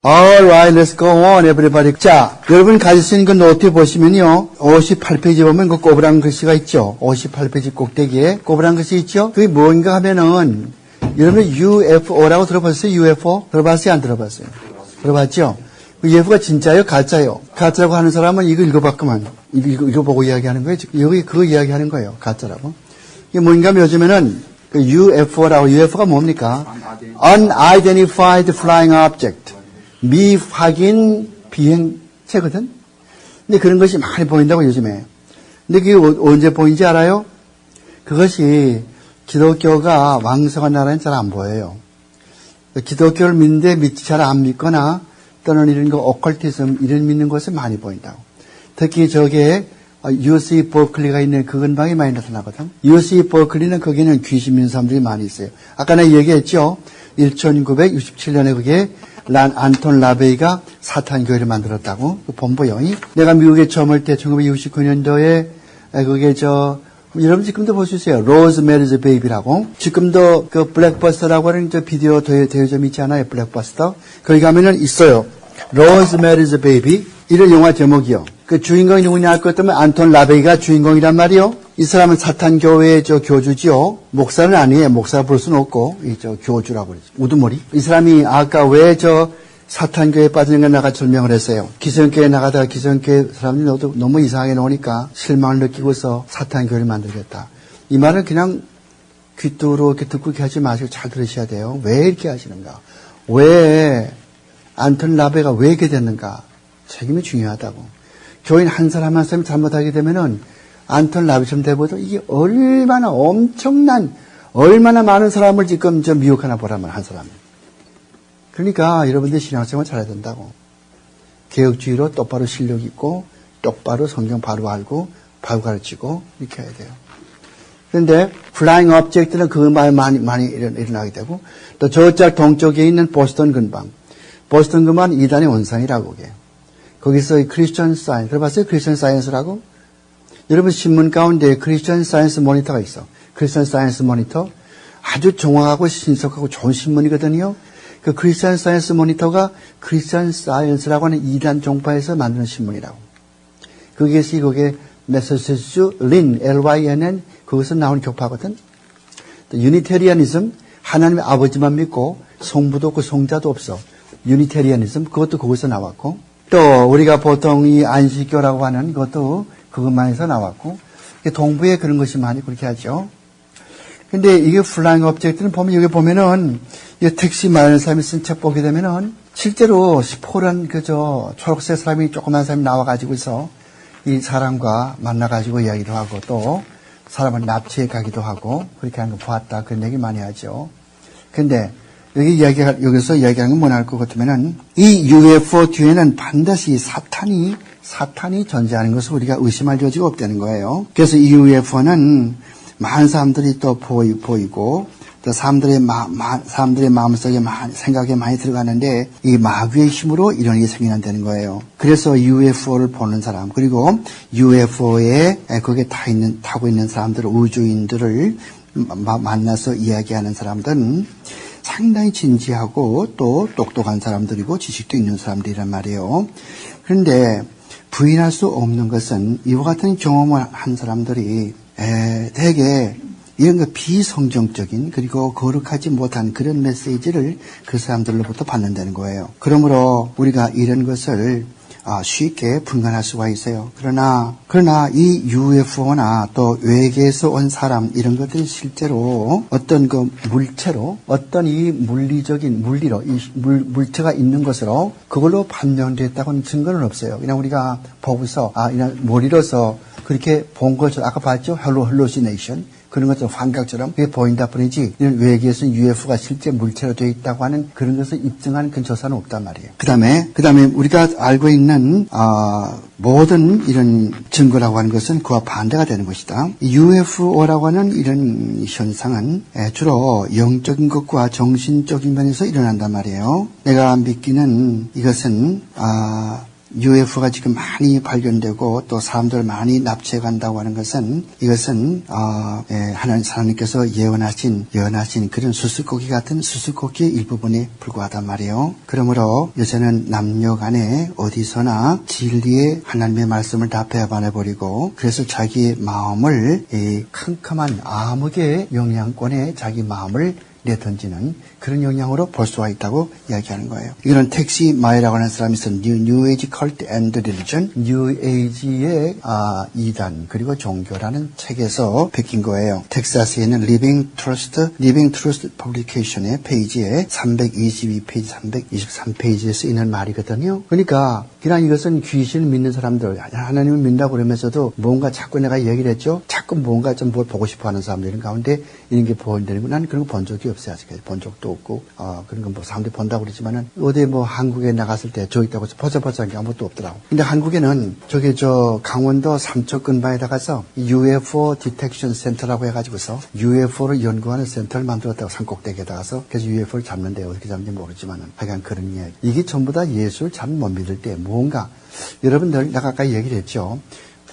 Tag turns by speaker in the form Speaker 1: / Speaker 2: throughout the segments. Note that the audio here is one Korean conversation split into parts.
Speaker 1: Alright, let's go on, everybody. 자, 여러분 가질 수 있는 그 노트 보시면요. 58페이지 보면 그 꼬부랑 글씨가 있죠. 58페이지 꼭대기에 꼬부랑 글씨 있죠. 그게 뭔가 하면은, 여러분 UFO라고 들어봤어요? UFO? 들어봤어요? 안 들어봤어요? 들어봤죠? 그 UFO가 진짜예요? 가짜예요? 가짜라고 하는 사람은 이거 읽어봤구만. 읽어보고 이야기하는 거예요. 여기 그거 이야기하는 거예요. 가짜라고. 이게 뭔가 하면 요즘에는 그 UFO가 뭡니까? Unidentified Flying Object. 미확인 비행체거든? 근데 그런 것이 많이 보인다고 요즘에. 근데 그게 언제 보이는지 알아요? 그것이 기독교가 왕성한 나라는 잘 안 보여요. 기독교를 믿는데 잘 안 믿거나 또는 이런 거 오컬티즘 이런 믿는 것을 많이 보인다고. 특히 저게 UC 버클리가 있는 그 근방에 많이 나타나거든. UC 버클리는 거기는 귀신 믿는 사람들이 많이 있어요. 아까 내가 얘기했죠. 1967년에 그게 안톤 라베이가 사탄 교회를 만들었다고. 그 본부요. 내가 미국에 처음 올 때 1969년도에 그게 여러분 지금도 볼 수 있어요. 로즈메리즈 베이비라고. 지금도 그 블랙버스터라고 하는 저 비디오 대여점 있지 않아요? 블랙버스터. 거기 가면은 있어요. 로즈메리즈 베이비. 이런 영화 제목이요. 그 주인공이 누구냐 할 것 같으면 안톤 라베이가 주인공이란 말이요. 이 사람은 사탄 교회의 교주지요. 목사는 아니에요. 목사 볼 수는 없고, 교주라고 그러죠. 우두머리. 이 사람이 아까 왜 사탄 교회에 빠지는 걸 나가 설명을 했어요. 기성교회 나가다가 기성교회 사람들이 너무 이상하게 나오니까 실망을 느끼고서 사탄 교회를 만들겠다. 이 말은 그냥 귀뚜로 이렇게 듣고 이렇게 하지 마시고 잘 들으셔야 돼요. 왜 이렇게 하시는가? 왜 안톤 라베가 왜 이렇게 됐는가? 책임이 중요하다고. 교인 한 사람 한 사람이 잘못하게 되면은 안톤 라베처럼 되고도 이게 얼마나 많은 사람을 지금 미혹하나 보라면 한 사람이. 그러니까 여러분들 신앙생활 잘해야 된다고. 개혁주의로 똑바로 실력 있고 똑바로 성경 바로 알고 바로 가르치고 이렇게 해야 돼요. 그런데 플라잉 오브젝트는 그 말 많이 일어나게 되고 또 저쪽 동쪽에 있는 보스턴 근방. 보스턴 근방은 이단의 원상이라고 그게. 거기서 크리스천 사이언스 들어봤어요? 크리스천 사이언스라고? 여러분 신문 가운데 크리스천 사이언스 모니터가 있어. 크리스천 사이언스 모니터 아주 정확하고 신속하고 좋은 신문이거든요. 그 크리스천 사이언스 모니터가 크리스천 사이언스라고 하는 이단 종파에서 만드는 신문이라고. 그게 매사추세츠 린 LYNN 거기서 나온 교파거든. 또 유니테리아니즘 하나님의 아버지만 믿고 성부도 없고 성자도 없어. 유니테리아니즘 그것도 거기서 나왔고 또 우리가 보통 이 안식교라고 하는 것도 그것만에서 나왔고 동부에 그런 것이 많이 그렇게 하죠. 근데 이게 플라잉 오브젝트는 보면 여기 보면은 이 택시 많은 사람이 쓴 책 보게 되면은 실제로 시포란 초록색 사람이 조그만 사람이 나와가지고서 이 사람과 만나가지고 이야기도 하고 또 사람을 납치해 가기도 하고 그렇게 하는 거 보았다 그런 얘기 많이 하죠. 근데 여기서 이야기하는 건 뭐냐 할 것 같으면은 이 UFO 뒤에는 반드시 사탄이 존재하는 것을 우리가 의심할 여지가 없다는 거예요. 그래서 이 UFO는 많은 사람들이 또 보이고 또 사람들의 마음속에 생각에 많이 들어가는데 이 마귀의 힘으로 이런 일이 생겨난다는 거예요. 그래서 UFO를 보는 사람 그리고 UFO에 거기에 타고 있는 사람들 우주인들을 만나서 이야기하는 사람들은 상당히 진지하고 또 똑똑한 사람들이고 지식도 있는 사람들이란 말이에요. 그런데 부인할 수 없는 것은 이와 같은 경험을 한 사람들이 되게 이런 거 비성경적인 그리고 거룩하지 못한 그런 메시지를 그 사람들로부터 받는다는 거예요. 그러므로 우리가 이런 것을 쉽게 분간할 수가 있어요. 그러나 이 UFO나 또 외계에서 온 사람 이런 것들이 실제로 어떤 그 물체로 어떤 이 물리적인 물리로 이 물체가 있는 것으로 그걸로 판명됐다고는 증거는 없어요. 그냥 우리가 보고서 그냥 머리로서 그렇게 본 것처럼 아까 봤죠? hallucination 그런 것처럼 환각처럼 그게 보인다 뿐이지 이런 외계에서는 UFO가 실제 물체로 되어 있다고 하는 그런 것을 입증하는 그런 조사는 없단 말이에요. 그다음에 우리가 알고 있는 모든 이런 증거라고 하는 것은 그와 반대가 되는 것이다. UFO라고 하는 이런 현상은 주로 영적인 것과 정신적인 면에서 일어난단 말이에요. 내가 믿기는 이것은 UFO가 지금 많이 발견되고 또 사람들 많이 납치해 간다고 하는 것은 이것은 하나님께서 예언하신 그런 수수께끼 같은 수수께끼의 일부분에 불과하단 말이에요. 그러므로 요새는 남녀 간에 어디서나 진리의 하나님의 말씀을 다 배반해버리고 그래서 자기의 마음을 이 캄캄한 암흑의 영향권에 자기 마음을 내던지는 그런 영향으로 볼 수가 있다고 이야기하는 거예요. 이거는 텍시 마이라고 하는 사람이 쓴 New Age Cult and Religion, New Age의 이단 그리고 종교라는 책에서 베낀 거예요. 텍사스에 있는 Living Truth Publication의 페이지에 322페이지, 323페이지에 쓰이는 말이거든요. 그러니까 그냥 이것은 귀신을 믿는 사람들, 하나님을 믿는다고 그러면서도 뭔가 자꾸 내가 얘기를 했죠. 자꾸 뭔가 좀 뭘 보고 싶어하는 사람들 가운데 이런 게 보인다는 거 난 그런 거 본 적이 없어요. 아직까지 본 적도 없고 그런 건 뭐 사람들이 본다고 그러지만은 어디 뭐 한국에 나갔을 때 저 있다고 해서 퍼져한 게 아무것도 없더라고. 근데 한국에는 저기 강원도 삼척 근방에다 가서 UFO 디텍션 센터라고 해가지고서 UFO를 연구하는 센터를 만들었다고 산꼭대기에다 가서 그래서 UFO를 잡는데 어떻게 잡는지 모르지만은 하여간 그런 이야기. 이게 전부 다 예수를 잘 못 믿을 때 뭔가 여러분들 내가 아까 얘기를 했죠.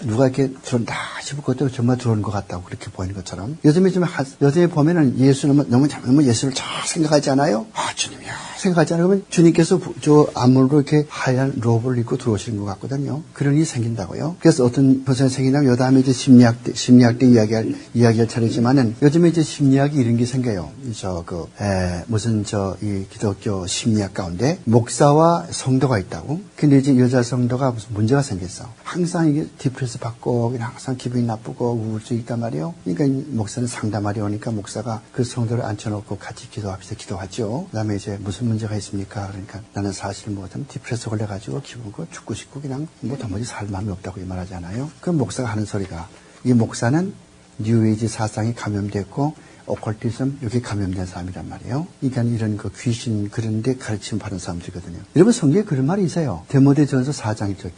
Speaker 1: 누가 이렇게 들어온다 싶을 것도 정말 들어오는 것 같다고 그렇게 보이는 것처럼 요즘에 보면은 너무 예수를 잘 생각하지 않아요? 주님이야 생각하지 않아요? 그러면 주님께서 저 안문으로 이렇게 하얀 로브를 입고 들어오시는 것 같거든요. 그런 일이 생긴다고요. 그래서 어떤 현상이 생기냐면 요 다음에 이제 심리학대 이야기할 차례지만은 요즘에 이제 심리학이 이런 게 생겨요. 이 기독교 심리학 가운데 목사와 성도가 있다고. 근데 이제 여자 성도가 무슨 문제가 생겼어. 항상 이게 디프레스 받고 그냥 항상 기분이 나쁘고 우울증이 있단 말이에요. 그러니까 목사는 상담하려 오니까 목사가 그 성도를 앉혀놓고 같이 기도하죠. 그 다음에 이제 무슨 문제가 있습니까? 그러니까 나는 사실 좀 디프레스 걸려가지고 기분고 죽고 싶고 그냥 도무지 살 마음이 없다고 말하잖아요. 그럼 목사가 하는 소리가 이 목사는 뉴에이지 사상이 감염됐고 오컬티즘 여기 감염된 사람이란 말이에요. 그러니까 이런 귀신 그런 데 가르침 받은 사람들이거든요. 여러분 성경에 그런 말이 있어요. 디모데전서 4장 1절.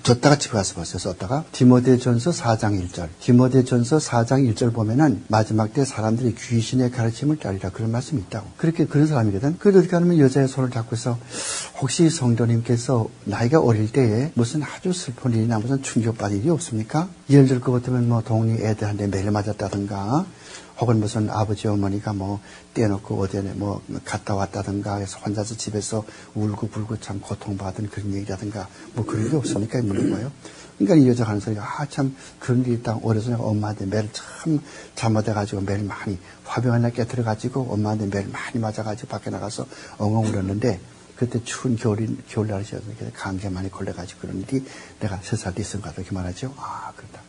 Speaker 1: 줬다가 집에 가서 봤어요. 썼다가 디모데전서 4장 1절. 디모데전서 4장 1절 보면은 마지막 때 사람들이 귀신의 가르침을 따르라 그런 말씀이 있다고. 그렇게 그런 사람이거든. 그래도 어떻게 하면 여자의 손을 잡고서 혹시 성도님께서 나이가 어릴 때에 무슨 아주 슬픈 일이나 무슨 충격받을 일이 없습니까? 예를 들 것 같으면 뭐 동네 애들한테 매를 맞았다든가 혹은 무슨 아버지 어머니가 떼어놓고 어디에 갔다 왔다든가 해서 혼자서 집에서 울고 불고 참 고통받은 그런 얘기라든가 그런 게 없으니까 묻는 거예요. 그러니까 이 여자가 하는 소리가 참 그런 일이 있다. 어려서 내가 엄마한테 매를 참 잘못해가지고 매를 많이 화병 하나 깨뜨려가지고 엄마한테 매를 많이 맞아가지고 밖에 나가서 엉엉 울었는데 그때 추운 겨울날이어서 감기에 많이 걸려가지고 그런 일이 내가 3살 때 있은 것 같다. 이렇게 말하죠. 그렇다.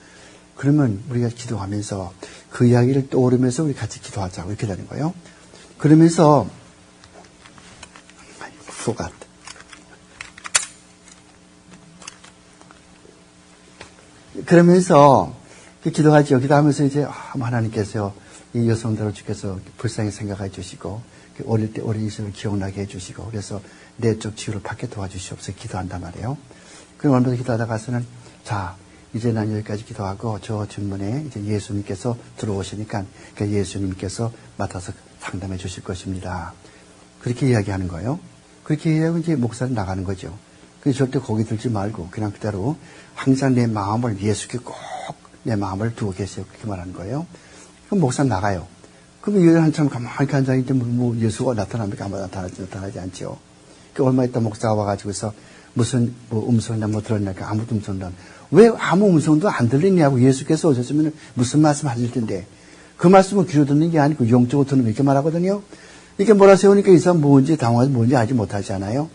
Speaker 1: 그러면 우리가 기도하면서 그 이야기를 떠오르면서 우리 같이 기도하자고 이렇게 되는 거예요. 그러면서 forgot. 그러면서 기도하죠. 기도하면서 이제 하나님께서 이 여성들을 주께서 불쌍히 생각해 주시고 어릴 때 어린 시절을 기억나게 해주시고 그래서 내적 치유를 받게 도와주시옵소서 기도한단 말이에요. 그럼 얼마나 기도하다 가서는 자 이제 난 여기까지 기도하고 저 뒷문에 이제 예수님께서 들어오시니까 예수님께서 맡아서 상담해 주실 것입니다. 그렇게 이야기하는 거예요. 그렇게 이야기하고 이제 목사는 나가는 거죠. 그래서 절대 거기 들지 말고 그냥 그대로 항상 내 마음을 예수께 꼭 내 마음을 두고 계세요. 그렇게 말하는 거예요. 그럼 목사는 나가요. 그럼 이걸 한참 가만히 앉아있는데 예수가 나타납니까? 아마 나타나지 않죠. 얼마 있다 목사가 와가지고서 무슨 음성이나 들었냐니까 아무도 음성도 안. 왜 아무 음성도 안 들리냐고 예수께서 오셨으면 무슨 말씀 하실 텐데 그 말씀을 귀로 듣는 게 아니고 영적으로 듣는 거 이렇게 말하거든요. 이렇게 몰아세우니까 이 사람 뭔지 당황해서 뭔지 알지 못하잖아요.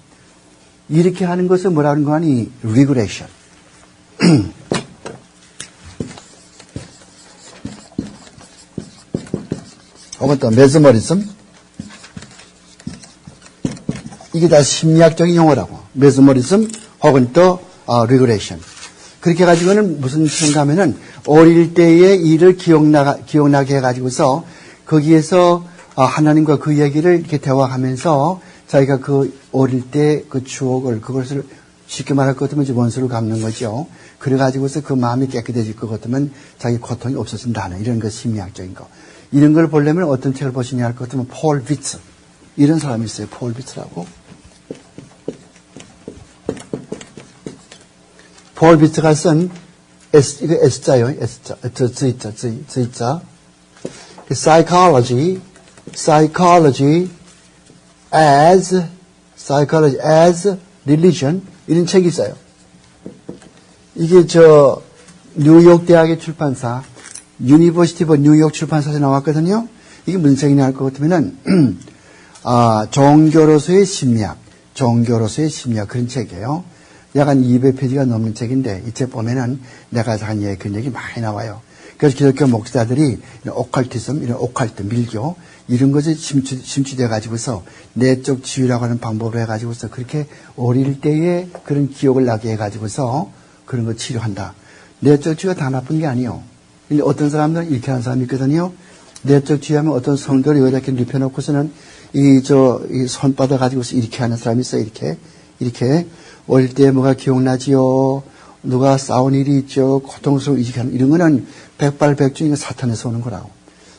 Speaker 1: 이렇게 하는 것을 뭐라는 거 아니? 리그레이션. 혹은 또 메스머리즘. 이게 다 심리학적인 용어라고. 메스머리즘 혹은 또 리그레이션. 그렇게 해가지고는 무슨 생각하면은 어릴 때의 일을 기억나게 해가지고서 거기에서 하나님과 그 얘기를 이렇게 대화하면서 자기가 그 어릴 때 그 추억을 그것을 쉽게 말할 것 같으면 원수를 갚는 거죠. 그래가지고서 그 마음이 깨끗해질 것 같으면 자기 고통이 없어진다는 이런 거 심리학적인 거. 이런 걸 보려면 어떤 책을 보시냐 할 것 같으면 폴 비츠. 이런 사람이 있어요. 폴 비츠라고. 폴 비트가 쓴 이거 S자요. S자. Z자. psychology as religion 이런 책이 있어요. 이게 뉴욕 대학의 출판사 유니버시티 오브 뉴욕 출판사에서 나왔거든요. 이게 무슨 책이냐 할 것 같으면은 종교로서의 심리학 그런 책이에요. 약 한 200페이지가 넘는 책인데 이 책 보면은 내가 한 그런 얘기 많이 나와요. 그래서 기독교 목사들이 이런 오컬티즘, 이런 오컬트, 밀교 이런 것에 심취돼 가지고서 내적 치유라고 하는 방법을 해 가지고서 그렇게 어릴 때에 그런 기억을 나게 해 가지고서 그런 거 치료한다. 내적 치유가 다 나쁜 게 아니에요. 근데 어떤 사람들은 이렇게 하는 사람이 있거든요. 내적 치유하면 어떤 성도를 이렇게 눕혀놓고서는 이 손바닥 가지고서 이렇게 하는 사람이 있어요. 이렇게 어릴 때 뭐가 기억나지요? 누가 싸운 일이 있죠? 고통스러운 이렇게 하는 이런 거는 백발백중이 사탄에서 오는 거라고.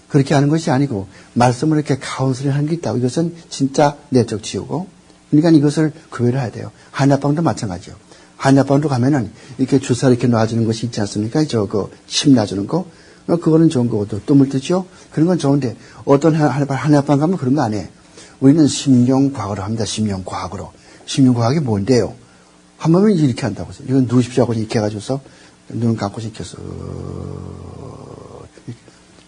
Speaker 1: 그렇게 하는 것이 아니고 말씀을 이렇게 카운슬링 하는 게 있다고. 이것은 진짜 내적 치유고. 그러니까 이것을 구별을 해야 돼요. 한약방도 마찬가지요. 한약방도 가면은 이렇게 주사 이렇게 놔주는 것이 있지 않습니까? 침 놔주는 거. 그거는 좋은 거고 뜸을 뜨죠? 그런 건 좋은데 어떤 한약방 가면 그런 거 안 해. 우리는 심령과학으로 합니다. 심령과학으로. 심령과학이 뭔데요? 한 번은 이렇게 한다고 해서 이건 누우십시오 하고 이렇게 해가지고서 눈을 감고 시켜서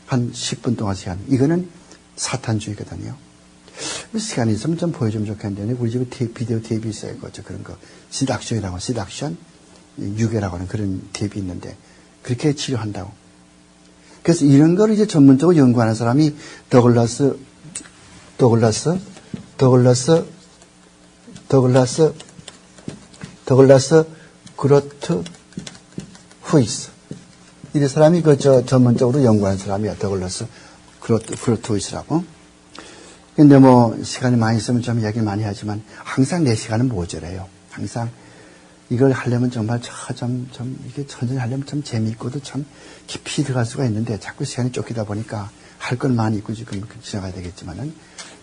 Speaker 1: 한 10분 동안 시간. 이거는 사탄주의거든요. 시간이 있으면 좀 보여주면 좋겠는데 우리 집에 비디오 테이프 있어요. 그런 거. 시닥션이라고 시닥션 유괴라고 하는 그런 테이프 있는데 그렇게 치료한다고. 그래서 이런 걸 이제 전문적으로 연구하는 사람이 더글라스 그로트 후이스. 이 사람이 전문적으로 연구하는 사람이야. 더글라스 그로트 후이스라고. 근데 시간이 많이 있으면 좀 이야기 많이 하지만 항상 내 시간은 모자라요. 항상 이걸 하려면 정말 이게 천천히 하려면 참 재미있고도 참 깊이 들어갈 수가 있는데 자꾸 시간이 쫓기다 보니까 할 건 많이 있고 지금 지나가야 되겠지만은.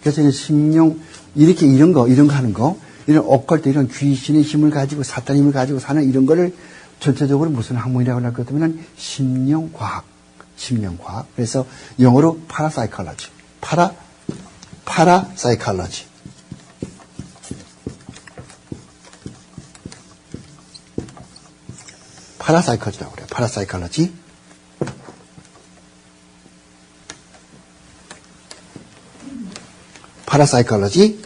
Speaker 1: 그래서 이제 심령, 이런 거 하는 거, 이런 오컬트, 이런 귀신의 힘을 가지고 사탄의 힘을 가지고 사는 이런 거를 전체적으로 무슨 학문이라고 할 것 같으면 심령과학. 그래서 영어로 파라사이콜로지. 파라사이콜로지. 파라사이콜로지라고 그래요. 파라사이콜로지. 파라사이콜로지.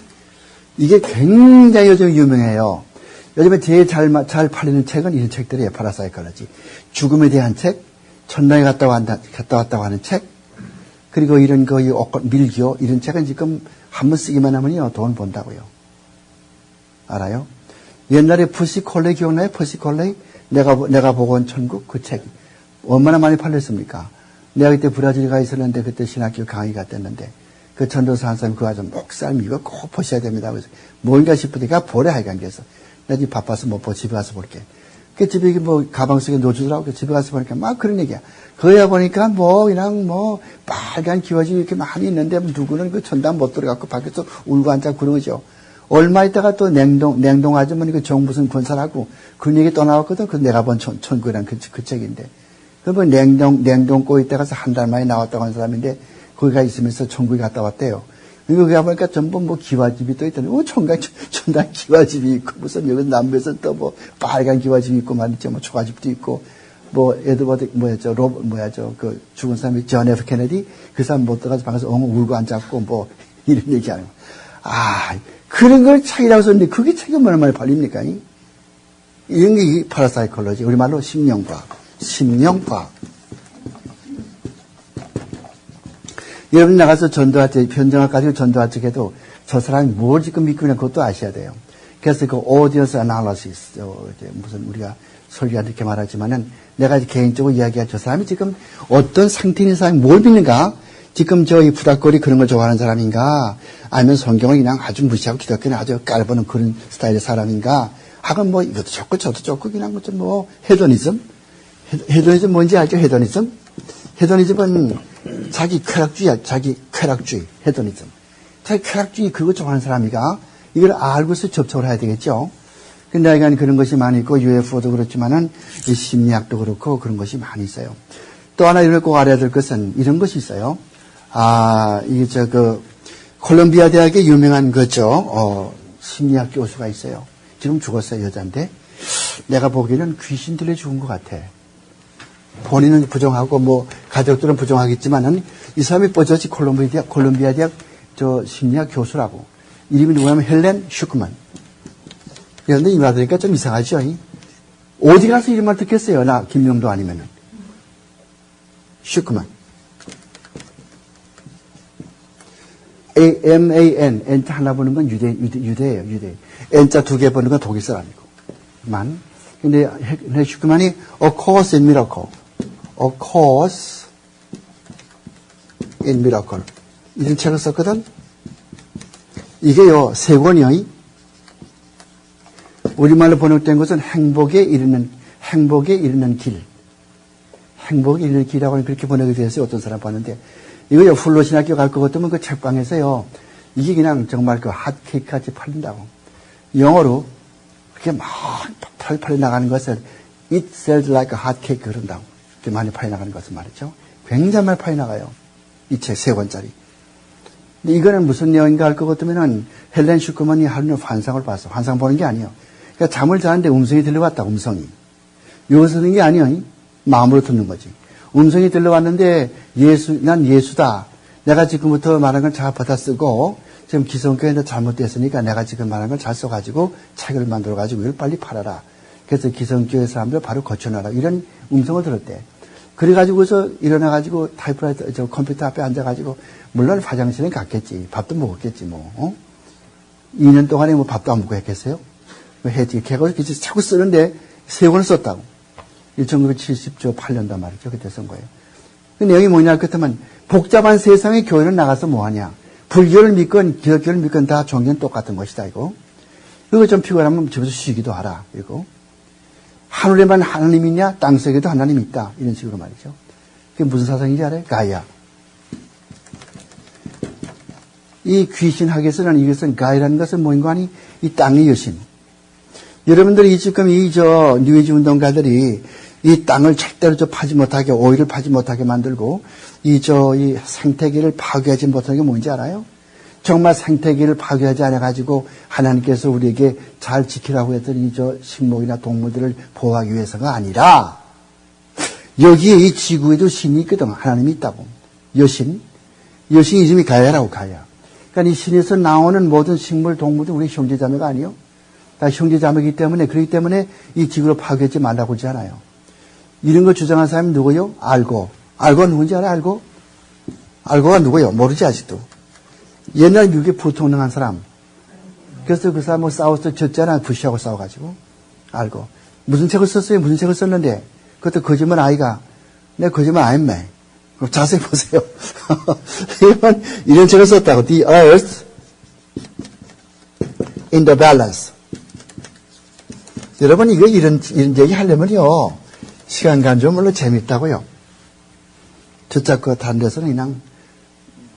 Speaker 1: 이게 굉장히 요즘 유명해요. 요즘에 제일 잘 팔리는 책은 이런 책들이에요. 파라사이콜로지. 죽음에 대한 책, 천당에 갔다 왔다고 하는 책, 그리고 이런 밀교, 이런 책은 지금 한 번 쓰기만 하면요, 돈 번다고요. 알아요? 옛날에 퍼시콜레이 기억나요? 퍼시콜레이? 내가 보고 온 천국? 그 책. 얼마나 많이 팔렸습니까? 내가 그때 브라질에 가 있었는데 그때 신학교 강의 갔댔는데 그 전도사 한 사람이 그거 좀 목사님 이거 꼭 보셔야 됩니다. 그래서 뭔가 싶으니까 보래 하여간 그래서 나 지금 바빠서 못 보고 집에 가서 볼게. 그 집에 가방 속에 놓주더라고. 집에 가서 보니까 막 그런 얘기야. 거기에 보니까 그냥 빨간 기와집이 이렇게 많이 있는데 누구는 그 천당 못 들어갔고 밖에서 울고 앉아 그런 거죠. 얼마 있다가 또 냉동 아주머니 그 정무선 권사라고 그런 얘기 또 나왔거든. 그 내가 본 천국이란 그 책인데. 그 냉동 꼬 있다가 한 달 만에 나왔다고 하는 사람인데 거기가 있으면서 천국에 갔다 왔대요. 거기 가보니까 전부 기와집이 또 있더니, 천당 기와집이 있고, 무슨 여기 남부에서 또 빨간 기와집이 있고 말이죠. 초가집도 있고, 에드워드, 그 죽은 사람이 존 F 케네디, 그 사람 못 들어가서 방에서 울고 앉았고, 이런 얘기 하는 거. 그런 걸 책이라고 썼는데, 그게 책이 얼마나 많이 팔립니까? 이런 게 파라사이콜로지, 우리말로 심령과학. 여러분 나가서 변정학 가지고 전도할 적에도 저 사람이 뭘 지금 믿고 있나 그것도 아셔야 돼요. 그래서 그 audience analysis, 무슨 우리가 설교할 때 이렇게 말하지만은 내가 개인적으로 이야기할 저 사람이 지금 어떤 상태에 있는 사람이 뭘 믿는가? 지금 이 부닥거리 그런 걸 좋아하는 사람인가? 아니면 성경을 그냥 아주 무시하고 기독교는 아주 깔보는 그런 스타일의 사람인가? 하건 이것도 좋고 저도 좋고 그냥 헤도니즘? 헤도니즘 뭔지 알죠? 헤도니즘은 자기 쾌락주의야, 헤도니즘. 자기 쾌락주의 그거 좋아하는 사람이가 이걸 알고서 접촉을 해야 되겠죠. 근데 하여간 그런 것이 많이 있고, UFO도 그렇지만은, 이 심리학도 그렇고, 그런 것이 많이 있어요. 또 하나 이걸 꼭 알아야 될 것은 이런 것이 있어요. 콜롬비아 대학의 유명한 심리학 교수가 있어요. 지금 죽었어요, 여자인데. 내가 보기에는 귀신 들려 죽은 것 같아. 본인은 부정하고, 가족들은 부정하겠지만은, 이 사람이 뻗어지 콜롬비아 대학 심리학 교수라고. 이름이 누구냐면 헬렌 슈크만. 그런데 이 말 들으니까 좀 이상하죠? 어디 가서 이름을 듣겠어요? 나 김명도 아니면은. 슈크만. A-M-A-N. N자 하나 보는 건 유대예요, 유대. N자 두 개 보는 건 독일 사람이고. 근데 슈크만이 A Course in Miracle. A Course in Miracle. 이런 책을 썼거든? 이게요, 세 권이요. 우리말로 번역된 것은 행복에 이르는 길. 행복에 이르는 길이라고 하는 그렇게 번역이 되었어요. 어떤 사람 봤는데. 이거요, 훌로신학교 갈 것 같으면 그 책방에서요, 이게 그냥 정말 그 핫케이크 같이 팔린다고. 영어로 그렇게 막 팔려 나가는 것을 It sells like a hot cake 그런다고. 이렇게 많이 팔려 나가는 것을 말이죠. 굉장히 많이 팔려 나가요. 이 책 3권짜리. 근데 이거는 무슨 내용인가 할 것 같으면은 헬렌 슈크만이 하는 환상을 봤어. 환상 보는 게 아니에요. 그러니까 잠을 자는데 음성이 들려왔다, 음성이. 여기서 듣는 게 아니에요. 마음으로 듣는 거지. 음성이 들려왔는데 난 예수다. 내가 지금부터 말한 걸 잘 받아 쓰고 지금 기성교회에서 잘못됐으니까 내가 지금 말한 걸 잘 써가지고 책을 만들어가지고 이걸 빨리 팔아라. 그래서 기성교회 사람들 바로 고쳐놔라. 이런 음성을 들었대. 그래가지고서 일어나가지고 타이프라이터, 컴퓨터 앞에 앉아가지고 물론 화장실에 갔겠지. 밥도 먹었겠지 뭐. 2년 동안에 밥도 안 먹고 했겠어요? 했지. 걔가 자꾸 쓰는데 3권을 썼다고. 1978년도 말이죠. 그때 쓴 거예요. 그 내용이 뭐냐 할 것 같으면 복잡한 세상의 교회는 나가서 뭐하냐. 불교를 믿건 기독교를 믿건 다 종교는 똑같은 것이다 이거. 이거 좀 피곤하면 집에서 쉬기도 하라 이거. 하늘에만 하나님이 있냐 땅속에도 하나님이 있다 이런 식으로 말이죠. 그게 무슨 사상인지 알아요? 가야. 이 귀신학에서는 이것은 가야라는 것은 뭐인가 하니 이 땅의 여신. 여러분들이 지금 뉴에이지 운동가들이 이 땅을 절대로 파지 못하게, 오일을 파지 못하게 만들고, 이 생태계를 파괴하지 못하는 게 뭔지 알아요? 정말 생태계를 파괴하지 않아가지고, 하나님께서 우리에게 잘 지키라고 했던 이 식목이나 동물들을 보호하기 위해서가 아니라, 여기에 이 지구에도 신이 있거든. 하나님이 있다고. 여신 이름이 가야라고, 가야. 그러니까 이 신에서 나오는 모든 식물, 동물들 우리 형제자매가 아니요. 다 형제자매이기 때문에, 그렇기 때문에 이 지구를 파괴하지 말라고 하지 않아요. 이런 걸 주장한 사람이 누구요? 알고가 누군지 알아? 알고가 누구요? 모르지 아직도. 옛날 미국의 부통령한 사람. 그래서 그 사람하고 싸워서 졌잖아. 부시하고 싸워가지고. 알고. 무슨 책을 썼어요? 무슨 책을 썼는데? 그것도 거짓말 아이가. 내가 거짓말 안 했네. 그럼 자세히 보세요. 이런 책을 썼다고. The Earth in the Balance. 여러분, 이런 얘기 하려면요. 시간 간좀 물론 재밌다고요. 저쪽 다른 데서는 그냥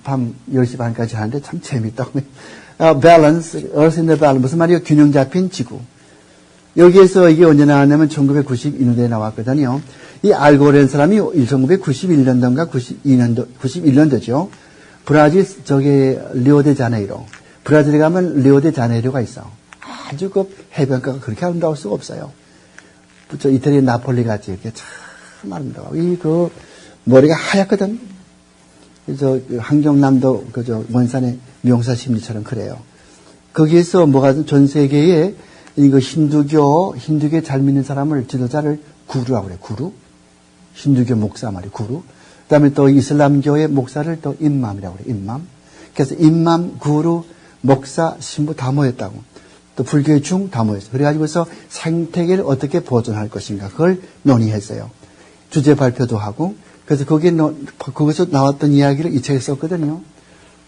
Speaker 1: 밤 10시 반까지 하는데 참 재밌다고요. Balance, Earth in the Balance. 무슨 말이에요? 균형 잡힌 지구. 여기에서 이게 언제 나왔냐면 1991년도에 나왔거든요. 이 알고라는 사람이 1991년도인가 91년도죠. 브라질, 리오데자네이로. 브라질에 가면 리오데자네이로가 있어. 아주 그 해변가가 그렇게 아름다울 수가 없어요. 이태리 나폴리 같이 이렇게 참 아름다워. 머리가 하얗거든. 그래서 한경남도 원산의 명사 심리처럼 그래요. 거기에서 전 세계에 이거 힌두교 잘 믿는 사람을 지도자를 구루라고 그래. 구루. 힌두교 목사 말이에요. 구루. 그다음에 또 이슬람교의 목사를 또 임맘이라고 그래. 임맘. 그래서 임맘, 구루, 목사, 신부 다 모였다고. 또 불교의 중 다 모였어요. 그래가지고서 생태계를 어떻게 보존할 것인가 그걸 논의했어요. 주제 발표도 하고 그래서 거기서 나왔던 이야기를 이 책에 썼거든요.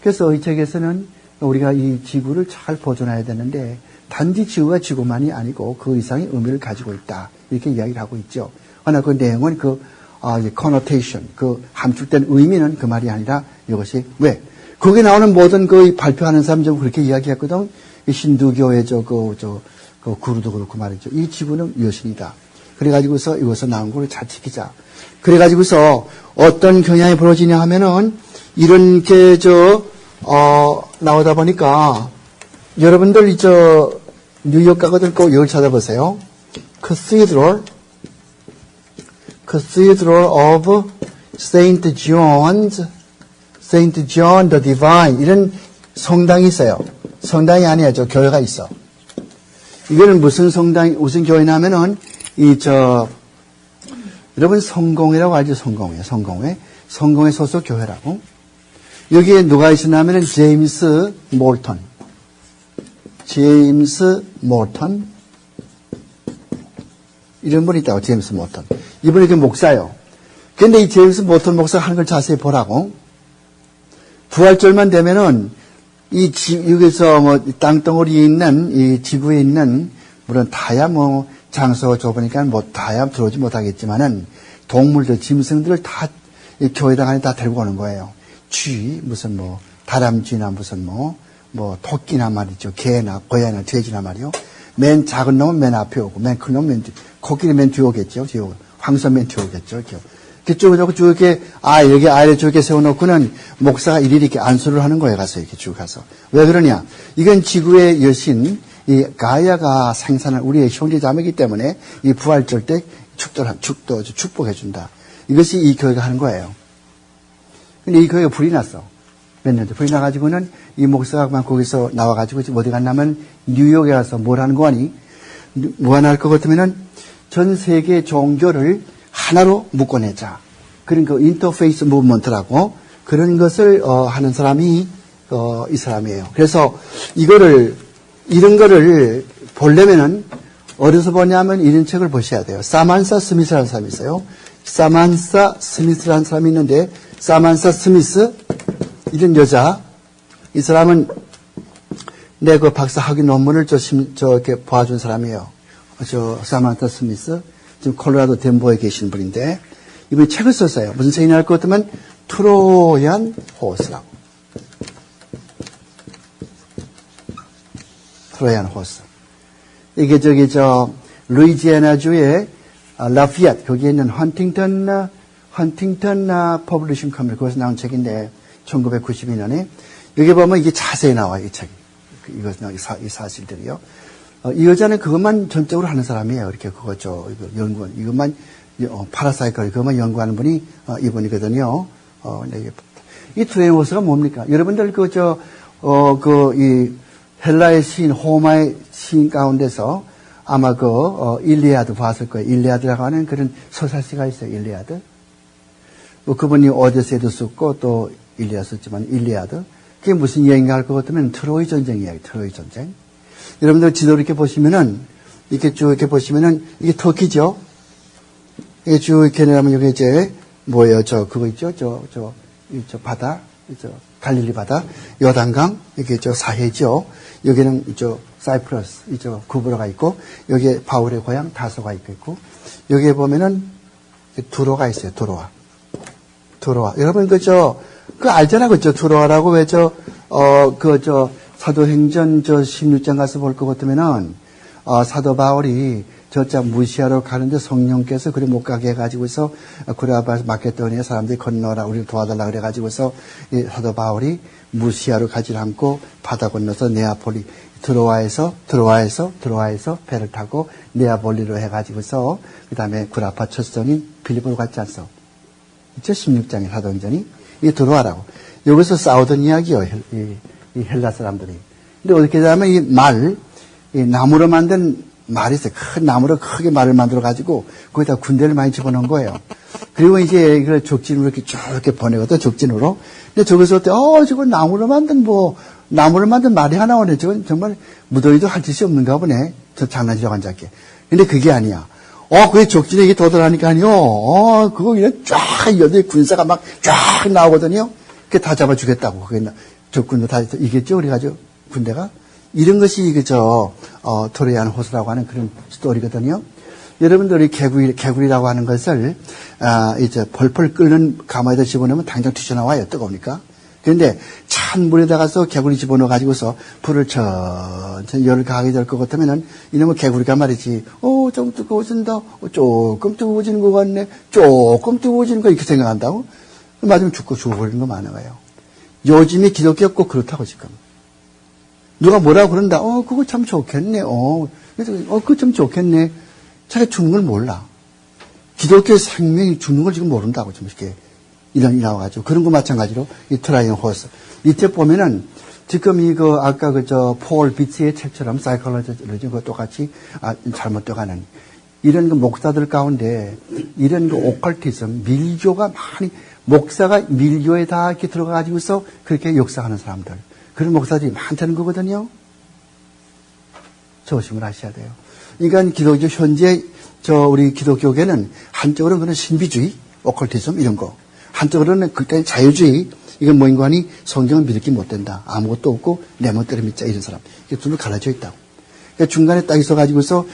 Speaker 1: 그래서 이 책에서는 우리가 이 지구를 잘 보존해야 되는데 단지 지구가 지구만이 아니고 그 이상의 의미를 가지고 있다. 이렇게 이야기를 하고 있죠. 그러나 그 내용은 connotation, 함축된 의미는 그 말이 아니라 이것이 왜? 거기에 나오는 모든 발표하는 사람들 그렇게 이야기했거든. 힌두교의 그 구루도 그렇고 말이죠. 이 지구는 여신이다. 그래가지고서 이것을 나온 걸 잘 지키자. 그래가지고서 어떤 경향이 벌어지냐 하면은 이런 게 나오다 보니까 여러분들 뉴욕 가거든 꼭 여기 찾아보세요. Cathedral of Saint John the Divine 이런 성당이 있어요. 성당이 아니야. 교회가 있어. 이거는 무슨 교회냐면은 여러분 성공회라고 알죠? 성공회 소속 교회라고. 여기에 누가 있었냐면은 제임스 몰턴 이런 분이 있다고. 제임스 몰턴 이분이 목사예요. 근데 이 제임스 몰턴 목사가 하는 걸 자세히 보라고. 부활절만 되면은 여기서 땅덩어리에 있는 이 지구에 있는 물론 다야 장소가 좁으니까 다야 들어오지 못하겠지만은 동물들 짐승들을 다 이 교회당 안에 다 데리고 오는 거예요. 쥐 무슨 다람쥐나 무슨 토끼나 말이죠. 개나 고양이나 돼지나 말이요. 맨 작은 놈은 맨 앞에 오고 맨 큰 놈은 코끼리 맨 뒤에 오겠죠. 황선 맨 뒤에 오겠죠. 쭉 이렇게 여기 아래에 쭉 이렇게 세워놓고는 목사가 이렇게 안수를 하는 거예요. 가서 이렇게 쭉 가서. 왜 그러냐? 이건 지구의 여신 이 가야가 생산한 우리의 형제 자매이기 때문에 이 부활절 때 축복해준다. 이것이 이 교회가 하는 거예요. 근데 이 교회가 불이 났어. 몇 년 전. 불이 나가지고는 이 목사가 거기서 나와가지고 지금 어디 갔냐면 뉴욕에 가서 뭘 하는 거니? 뭐 하나 할 것 같으면은 전 세계 종교를 하나로 묶어내자. 그러니까 인터페이스 무브먼트라고 그런 것을 하는 사람이 이 사람이에요. 그래서 이런 거를 보려면은 어디서 보냐면 이런 책을 보셔야 돼요. 사만사 스미스라는 사람이 있어요. 사만사 스미스라는 사람이 있는데 사만사 스미스 이런 여자 이 사람은 내 그 박사 학위 논문을 이렇게 봐준 사람이에요. 사만사 스미스 지금 콜로라도 덴버에 계신 분인데 이분이 책을 썼어요. 무슨 책이냐 할 것 같으면 트로얀 호스라고. 트로얀 호스. 이게 루이지애나주의 라피얏 거기에 있는 헌팅턴 퍼블리싱 컴퍼니 거기서 나온 책인데 1992년에 여기 보면 이게 자세히 나와요. 이 책이. 이 사실들이요. 이 여자는 그것만 전적으로 하는 사람이에요. 이렇게 이것만 파라사이클 그것만 연구하는 분이 이분이거든요. 이 트레이워스가 뭡니까? 여러분들 이 헬라의 시인 호마의 시인 가운데서 아마 일리아드 봤을 거예요. 일리아드라고 하는 그런 서사시가 있어요. 일리아드. 그분이 오데세이도 썼고 또 일리아드 썼지만 일리아드. 그게 무슨 이야기인가 할 것 같으면 트로이 전쟁 이야기. 트로이 전쟁. 여러분들 지도 이렇게 보시면은 이렇게 보시면은 이게 터키죠. 이게 쭉 이렇게 내려면 여기 뭐예요? 그거 있죠? 바다. 갈릴리 바다. 요단강. 이게 사해죠. 여기는 사이프러스. 구브로가 있고 여기에 바울의 고향 다소가 있고 여기에 보면은 두로가 있어요. 두로아. 여러분 그 알잖아. 두로아라고 왜 사도행전 16장 가서 볼 것 같으면은 사도 바울이 저짝 무시하러 가는데 성령께서 그리 못 가게 해가지고서 구라바에서 마케도니아 사람들이 건너라 우리를 도와달라 그래가지고서 사도 바울이 무시하러 가지 않고 바다 건너서 네아폴리 드로아에서 배를 타고 네아폴리로 해가지고서 그 다음에 구라파 첫성인 빌립보로 갔지 않소. 16장의 사도행전이 이게 드로아라고. 여기서 싸우던 이야기요. 이 헬라 사람들이. 근데 어떻게 하면 이 나무로 만든 말이 있어요. 큰 나무로 크게 말을 만들어가지고 거기다 군대를 많이 집어넣은 거예요. 그리고 이제 이걸 족진으로 이렇게 보내거든, 족진으로. 근데 저기서 저거 나무로 만든 말이 하나 오네. 저건 정말 무더위도 할 짓이 없는가 보네. 저 장난치려고 앉았게. 근데 그게 아니야. 그게 족진에 이게 도달하니까요. 그거 그냥 쫙, 여덟 군사가 막 쫙 나오거든요. 그게 다 잡아주겠다고. 그게 적군도 다 이겼죠. 그래가지고 군대가. 이런 것이 트로얀 호스라고 하는 그런 스토리거든요. 여러분들이 개구리라고 하는 것을, 펄펄 끓는 가마에다 집어넣으면 당장 튀어나와요. 뜨거우니까. 그런데 찬 물에다가서 개구리 집어넣어 가지고서 불을 천천히 열을 가하게 될 것 같으면은 이놈의 개구리가 말이지, 좀 뜨거워진다. 조금 뜨거워지는 것 같네. 조금 뜨거워지는 거 이렇게 생각한다고? 맞으면 죽어버리는 거 많은 거예요. 요즘에 기독교 꼭 그렇다고 지금. 누가 뭐라고 그런다. 그거 참 좋겠네. 그거 참 좋겠네. 자기가 죽는 걸 몰라. 기독교의 생명이 죽는 걸 지금 모른다고 좀 이렇게 이론이 나와가지고. 그런 거 마찬가지로 이 트라이언 호스. 이때 보면은 지금 아까 폴 비츠의 책처럼 사이콜로지 그 똑같이 잘못돼가는 이런 그 목사들 가운데 이런 그 오컬티즘, 밀교가 많이 목사가 밀교에 다 이렇게 들어가가지고서 그렇게 역사하는 사람들. 그런 목사들이 많다는 거거든요. 조심을 하셔야 돼요. 그러니까 기독교, 현재 우리 기독교계는 한쪽으로는 그런 신비주의, 오컬티즘 이런 거. 한쪽으로는 극단의 자유주의, 이건 뭐인가 하니 성경을 믿기 못 된다. 아무것도 없고 내 멋대로 믿자 이런 사람. 이게 둘로 갈라져 있다고. 그러니까 중간에 딱 있어가지고서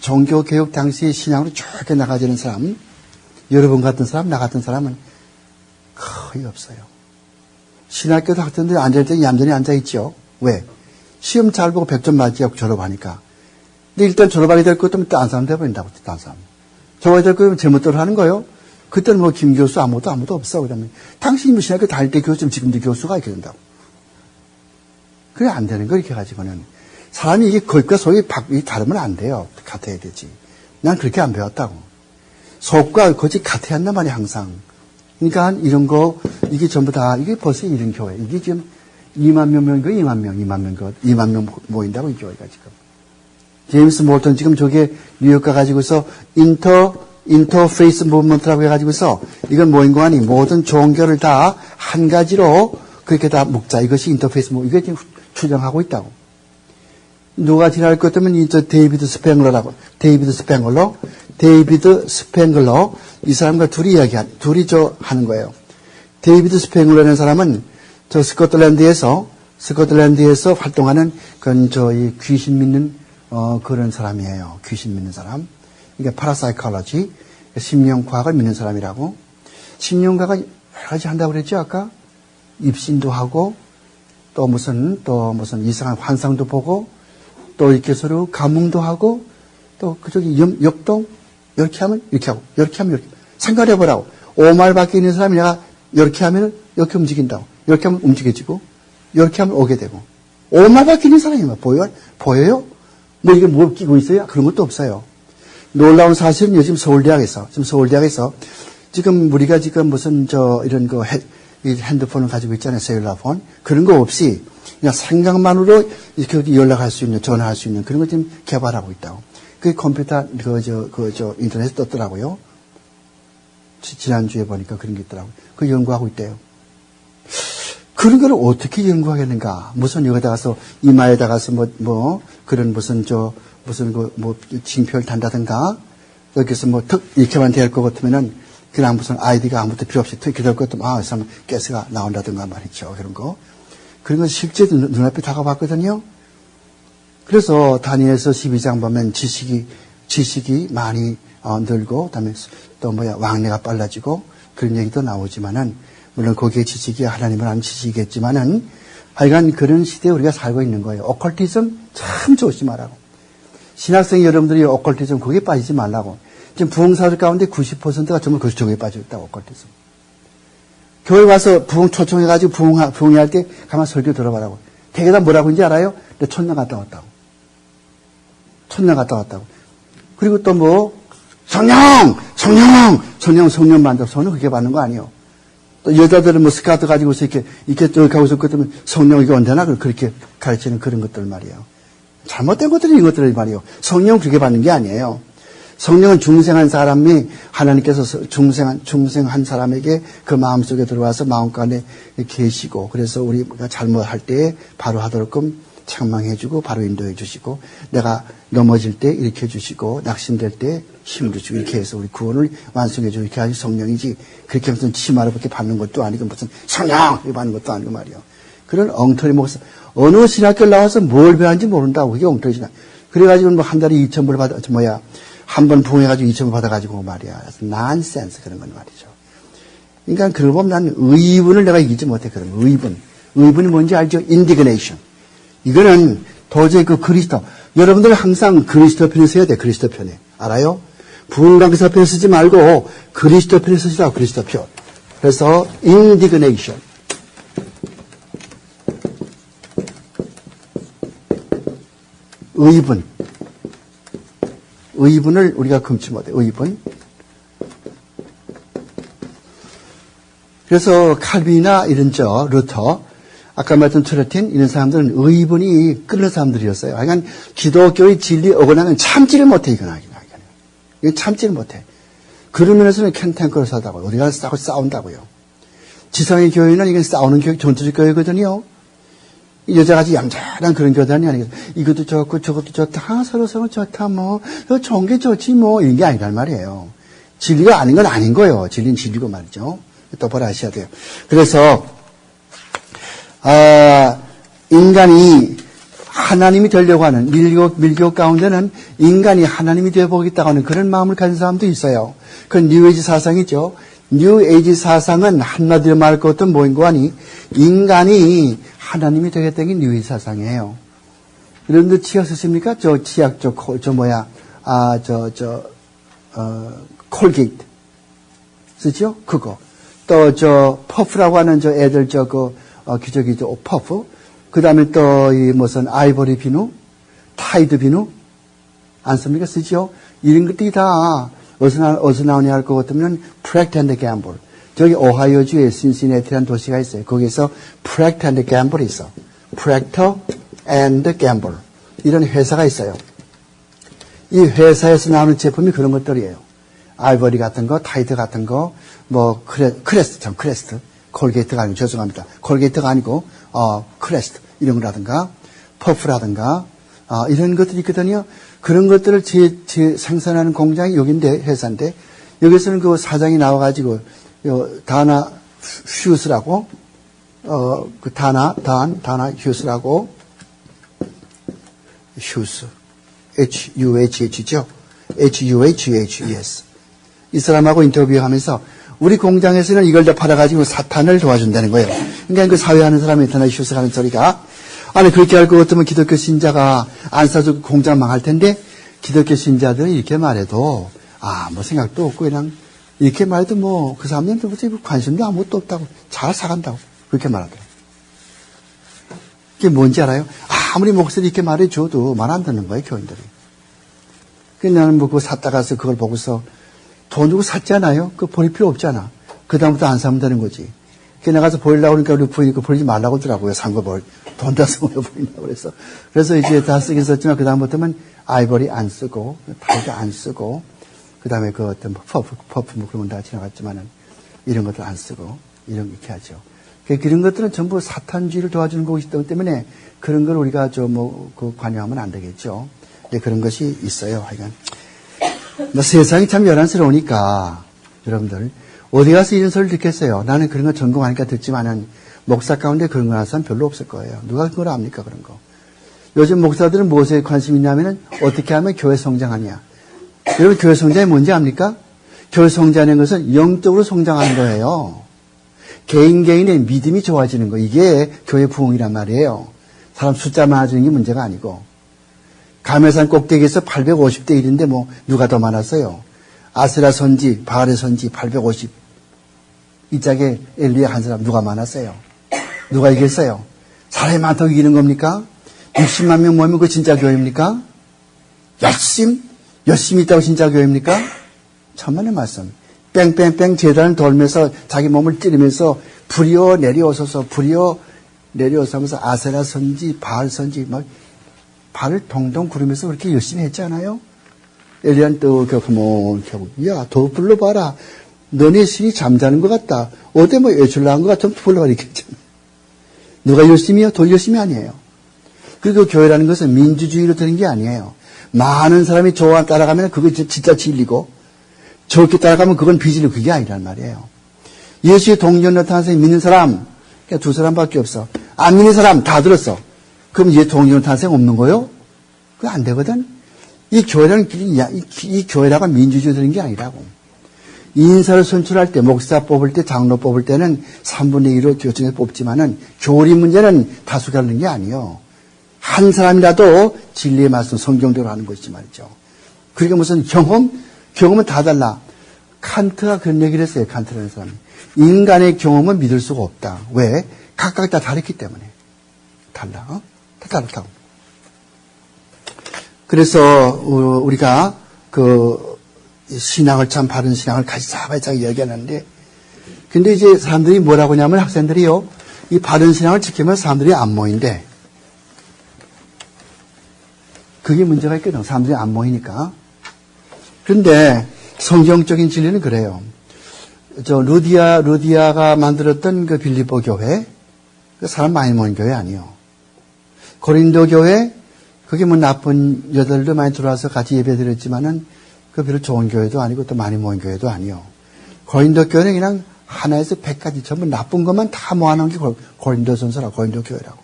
Speaker 1: 종교개혁 당시 신앙으로 쭉 나가지는 사람, 여러분 같은 사람, 나 같은 사람은 거의 없어요. 신학교 학생들이 앉을 때 얌전히 앉아있죠. 왜? 시험 잘 보고 100점 맞이하고 졸업하니까. 근데 일단 졸업하게 될 것도 딴 사람 돼버린다고, 딴 사람. 졸업하게 될 거면 제멋대로 하는 거예요. 그때는 뭐 김 교수 아무도 없어. 그러면 당신이 신학교 다닐 때 교수면 지금도 교수가 이렇게 된다고. 그래 안 되는 거 이렇게 가지고는. 사람이 이게 겉과 속이 다르면 안 돼요. 같아야 되지. 난 그렇게 안 배웠다고. 속과 겉이 같아야 한단 말이야 항상. 그러니까 이런 거 이게 전부 다 이게 벌써 이런 교회. 이게 지금 2만 명 모인 거 2만 명 모인다고 이 교회가 지금. 제임스 몰턴 지금 저게 뉴욕 가가지고서 인터페이스 무브먼트라고 해가지고서 이건 뭐인 거 아니 모든 종교를 다 한 가지로 그렇게 다 묶자. 이것이 인터페이스 무브먼트. 이게 지금 추정하고 있다고. 누가 지랄 것 같으면 데이비드 스팽글러 이 사람과 둘이 하는 거예요. 데이비드 스팽글러라는 사람은 스코틀랜드에서 활동하는 그런 이 귀신 믿는 그런 사람이에요. 귀신 믿는 사람. 이게 파라사이콜로지, 심령과학을 믿는 사람이라고. 심령과학을 여러 가지 한다고 그랬죠, 아까? 입신도 하고, 또 무슨 이상한 환상도 보고, 또 이렇게 서로 감흥도 하고, 또 그쪽이 역동, 이렇게 하면 이렇게 하고, 이렇게 하면 이렇게. 생각해보라고. 5마일 밖에 있는 사람이 내가 이렇게 하면 이렇게 움직인다고. 이렇게 하면 움직여지고, 이렇게 하면 오게 되고. 5마일 밖에 있는 사람이 보여요? 뭐 이게 뭘 끼고 있어요? 그런 것도 없어요. 놀라운 사실은 요즘 서울대학에서 지금 우리가 지금 무슨 이런 핸드폰을 가지고 있잖아요. 셀룰라폰. 그런 거 없이 그냥 생각만으로 이렇게 연락할 수 있는, 전화할 수 있는 그런 걸 지금 개발하고 있다고. 그 컴퓨터, 인터넷에 떴더라고요. 지난주에 보니까 그런 게 있더라고요. 그 연구하고 있대요. 그런 걸 어떻게 연구하겠는가? 무슨 여기다가서, 이마에다가서 그런 징표를 단다든가, 여기서 이렇게만 될 것 같으면은, 그냥 무슨 아이디가 아무것도 필요 없이 이렇게 될 것 같으면, 이 사람 가스가 나온다든가 말이죠. 그런 거. 그런 건 실제 눈앞에 다가봤거든요. 그래서 다니엘서 12장 보면 지식이 많이 늘고, 그다음에 왕래가 빨라지고, 그런 얘기도 나오지만은, 물론 거기에 지식이 하나님을 아는 지식이겠지만은, 하여간 그런 시대에 우리가 살고 있는 거예요. 오컬티즘 참 조심하라고. 신학생 여러분들이 오컬티즘 거기에 빠지지 말라고. 지금 부흥사들 가운데 90%가 전부 그쪽에 빠져있다고, 오컬티즘. 교회 와서 부흥 초청해가지고 부흥회 할 때 가만 설교 들어봐라고. 대개다 뭐라고 하는지 알아요? 내 천당 갔다 왔다고. 그리고 또 성령 받는다고. 저는 그렇게 받는 거 아니에요. 또 여자들은 스카트 가지고서 이렇게 가고 있을 것 같으면 성령 이게 언제나 그렇게 가르치는 그런 것들 말이에요. 잘못된 것들이 이런 것들 말이에요. 성령은 그렇게 받는 게 아니에요. 성령은 중생한 사람이 하나님께서 중생한 사람에게 그 마음속에 들어와서 마음가운데 계시고 그래서 우리가 잘못할 때 바로 하도록끔 책망해주고 바로 인도해 주시고 내가 넘어질 때 일으켜 주시고 낙심될 때 힘을 주시고 이렇게 해서 우리 구원을 완성해 주고 이렇게 하시 성령이지 그렇게 무슨 치마를 그렇게 받는 것도 아니고 무슨 성령 이렇게 받는 것도 아니고 말이요. 그런 엉터리 목사 어느 신학교를 나와서 뭘 배웠는지 모른다고 그게 엉터리 신학. 그래가지고 한 달에 2,000불 한 번 부흥해가지고 2,000불 받아가지고 말이야. 난센스 그런 건 말이죠. 그러니까 그걸 보면 난 의분을 내가 이기지 못해. 그런 의분. 의분이 뭔지 알죠? indignation. 이거는 도저히 그 그리스도. 여러분들 항상 그리스도 편에 서야 돼. 그리스도 편에. 알아요? 분강사 편 쓰지 말고 그리스도 편에 쓰시라고. 그리스도 편. 그래서 indignation. 의분. 의분을 우리가 금치 못해. 의분. 그래서 칼빈이나 이런 루터, 아까 말했던 트레틴 이런 사람들은 의분이 끓는 사람들이었어요. 그러니까 기독교의 진리 어긋나면 참지를 못해. 이건 참지를 못해. 그런 면에서는 캔탱크를 사다고요. 우리가 싸운다고요. 지상의 교회는 이건 싸우는 교회, 전투적 교회거든요. 여자같이 얌전한 그런 교단이 아니겠어요. 이것도 좋고 저것도 좋다. 서로 좋다. 뭐 좋은 게 좋지 뭐 이런 게 아니란 말이에요. 진리가 아닌 건 아닌 거예요. 진리는 진리고 말이죠. 똑바로 아셔야 돼요. 그래서 인간이 하나님이 되려고 하는 밀교 가운데는 인간이 하나님이 되어보겠다고 하는 그런 마음을 가진 사람도 있어요. 그건 뉴에이지 사상이죠. 뉴에이지 사상은 한마디로 말할 것도 뭐인고 하니 인간이 하나님이 되겠다는 게 뉴에이지 사상이에요. 여러분들 치약 쓰십니까? 저 치약 콜게이트 쓰죠? 그거. 또 퍼프라고 하는 애들 퍼프. 그 다음에 또 무슨 아이보리 비누, 타이드 비누 안 씁니까? 쓰죠? 이런 것들이 다 어디서 나오냐 할 것 같으면 프랙트 앤드 갬블. 저기 오하이오주에 신시내티라는 도시가 있어요. 거기서 프랙트 앤드 갬블이 있어. 프랙터 앤드 갬블. 이런 회사가 있어요. 이 회사에서 나오는 제품이 그런 것들이에요. 아이보리 같은 거, 타이드 같은 거, 뭐 크레스트. 콜게이트가 아니고 죄송합니다. 콜게이트가 아니고 크레스트 이런 거라든가 퍼프라든가 이런 것들이 있거든요. 그런 것들을 생산하는 공장이 여기인데 회사인데 여기서는 그 사장이 나와가지고 다나 휴스라고 그 다나 휴스라고 휴스 HUHH죠. HUHHES 이 사람하고 인터뷰하면서 우리 공장에서는 이걸 다 팔아가지고 사탄을 도와준다는 거예요. 그러니까 그 사회하는 사람이 인터넷 휴스 하는 소리가 아니 그렇게 할 것 같으면 기독교 신자가 안 사주고 공장 망할 텐데 기독교 신자들은 이렇게 말해도 뭐 생각도 없고 그냥 이렇게 말해도 뭐 그 사람들한테 관심도 아무것도 없다고 잘 사간다고 그렇게 말하더라고요. 그게 뭔지 알아요? 아무리 목소리 이렇게 말해줘도 말 안 듣는 거예요 교인들이. 그래서 나는 뭐 그거 샀다 가서 그걸 보고서 돈 주고 샀잖아요. 그거 버릴 필요 없잖아. 그다음부터 안 사면 되는 거지. 그래 나가서 버리려고 그러니까 우리 부인이 그거 버리지 말라고 하더라고요. 산 거 돈 다 쓰고 왜 버린다고 그래서. 그래서 이제 다 쓰긴 썼지만 그다음부터는 아이보리 안 쓰고, 타이드 안 쓰고, 그다음에 그 어떤 퍼프 뭐 그런 건 다 지나갔지만은 이런 것들 안 쓰고, 이렇게 하죠. 그런 것들은 전부 사탄주의를 도와주는 것이기 때문에 그런 걸 우리가 관여하면 안 되겠죠. 그런 것이 있어요. 하여간. 세상이 참 요란스러우니까 여러분들 어디 가서 이런 소리를 듣겠어요. 나는 그런 거 전공하니까 듣지만은 목사 가운데 그런 거 하는 사람 별로 없을 거예요. 누가 그걸 압니까 그런 거. 요즘 목사들은 무엇에 관심이 있냐면은 어떻게 하면 교회 성장하냐. 여러분 교회 성장이 뭔지 압니까? 교회 성장하는 것은 영적으로 성장하는 거예요. 개인의 믿음이 좋아지는 거. 이게 교회 부흥이란 말이에요. 사람 숫자 많아지는 게 문제가 아니고. 감회산 꼭대기에서 850대 1인데 뭐 누가 더 많았어요. 아세라 선지, 바알의 선지 850. 이 짝에 엘리야 한 사람 누가 많았어요. 누가 이겼어요. 사람이 많다고 이기는 겁니까? 60만 명 모이면 그 진짜 교회입니까? 열심히 있다고 진짜 교회입니까? 천만의 말씀. 뺑뺑뺑 재단을 돌면서 자기 몸을 찌르면서 불이여 내려오소서 하면서 아세라 선지, 바알 선지 막 발을 동동 구르면서 그렇게 열심히 했지 않아요? 엘리야는 또 야, 더 불러봐라. 너네 신이 잠자는 것 같다. 어디 뭐 외출 나간 것 같으면 불러봐 이렇게 했잖아. 누가 열심히요? 더 열심히 아니에요. 그리고 교회라는 것은 민주주의로 되는 게 아니에요. 많은 사람이 좋아 따라가면 그거 진짜 진리고 저렇게 따라가면 그건 비진리 그게 아니란 말이에요. 예수의 동전 나타나서 믿는 사람 그냥 두 사람밖에 없어. 안 믿는 사람 다 들었어. 그럼 얘 동전 탄생 없는 거요? 그거 안 되거든. 이 교회라고 민주주의 되는 게 아니라고. 인사를 선출할 때, 목사 뽑을 때, 장로 뽑을 때는 3분의 1로 교정해서 뽑지만은 교리 문제는 다수가 하는 게 아니에요. 한 사람이라도 진리의 말씀, 성경대로 하는 것이지 말이죠. 그러니까 무슨 경험은 다 달라. 칸트가 그런 얘기를 했어요. 칸트라는 사람이. 인간의 경험은 믿을 수가 없다. 왜? 각각 다 다르기 때문에. 달라. 다 다르다고. 그래서 우리가 신앙을 참 바른 신앙을 가지자마자 얘기하는데, 근데 이제 사람들이 뭐라고 하냐면 학생들이요, 이 바른 신앙을 지키면 사람들이 안 모인대. 그게 문제가 있거든. 사람들이 안 모이니까. 그런데 성경적인 진리는 그래요. 루디아가 만들었던 그 빌립보 교회, 그 사람 많이 모인 교회 아니에요. 고린도 교회, 그게 뭐 나쁜 여자들도 많이 들어와서 같이 예배 드렸지만은 그 별로 좋은 교회도 아니고 또 많이 모인 교회도 아니에요. 고린도 교회는 그냥 하나에서 100까지 전부 나쁜 것만 다 모아놓은 게 고린도 전서라, 고린도 교회라고.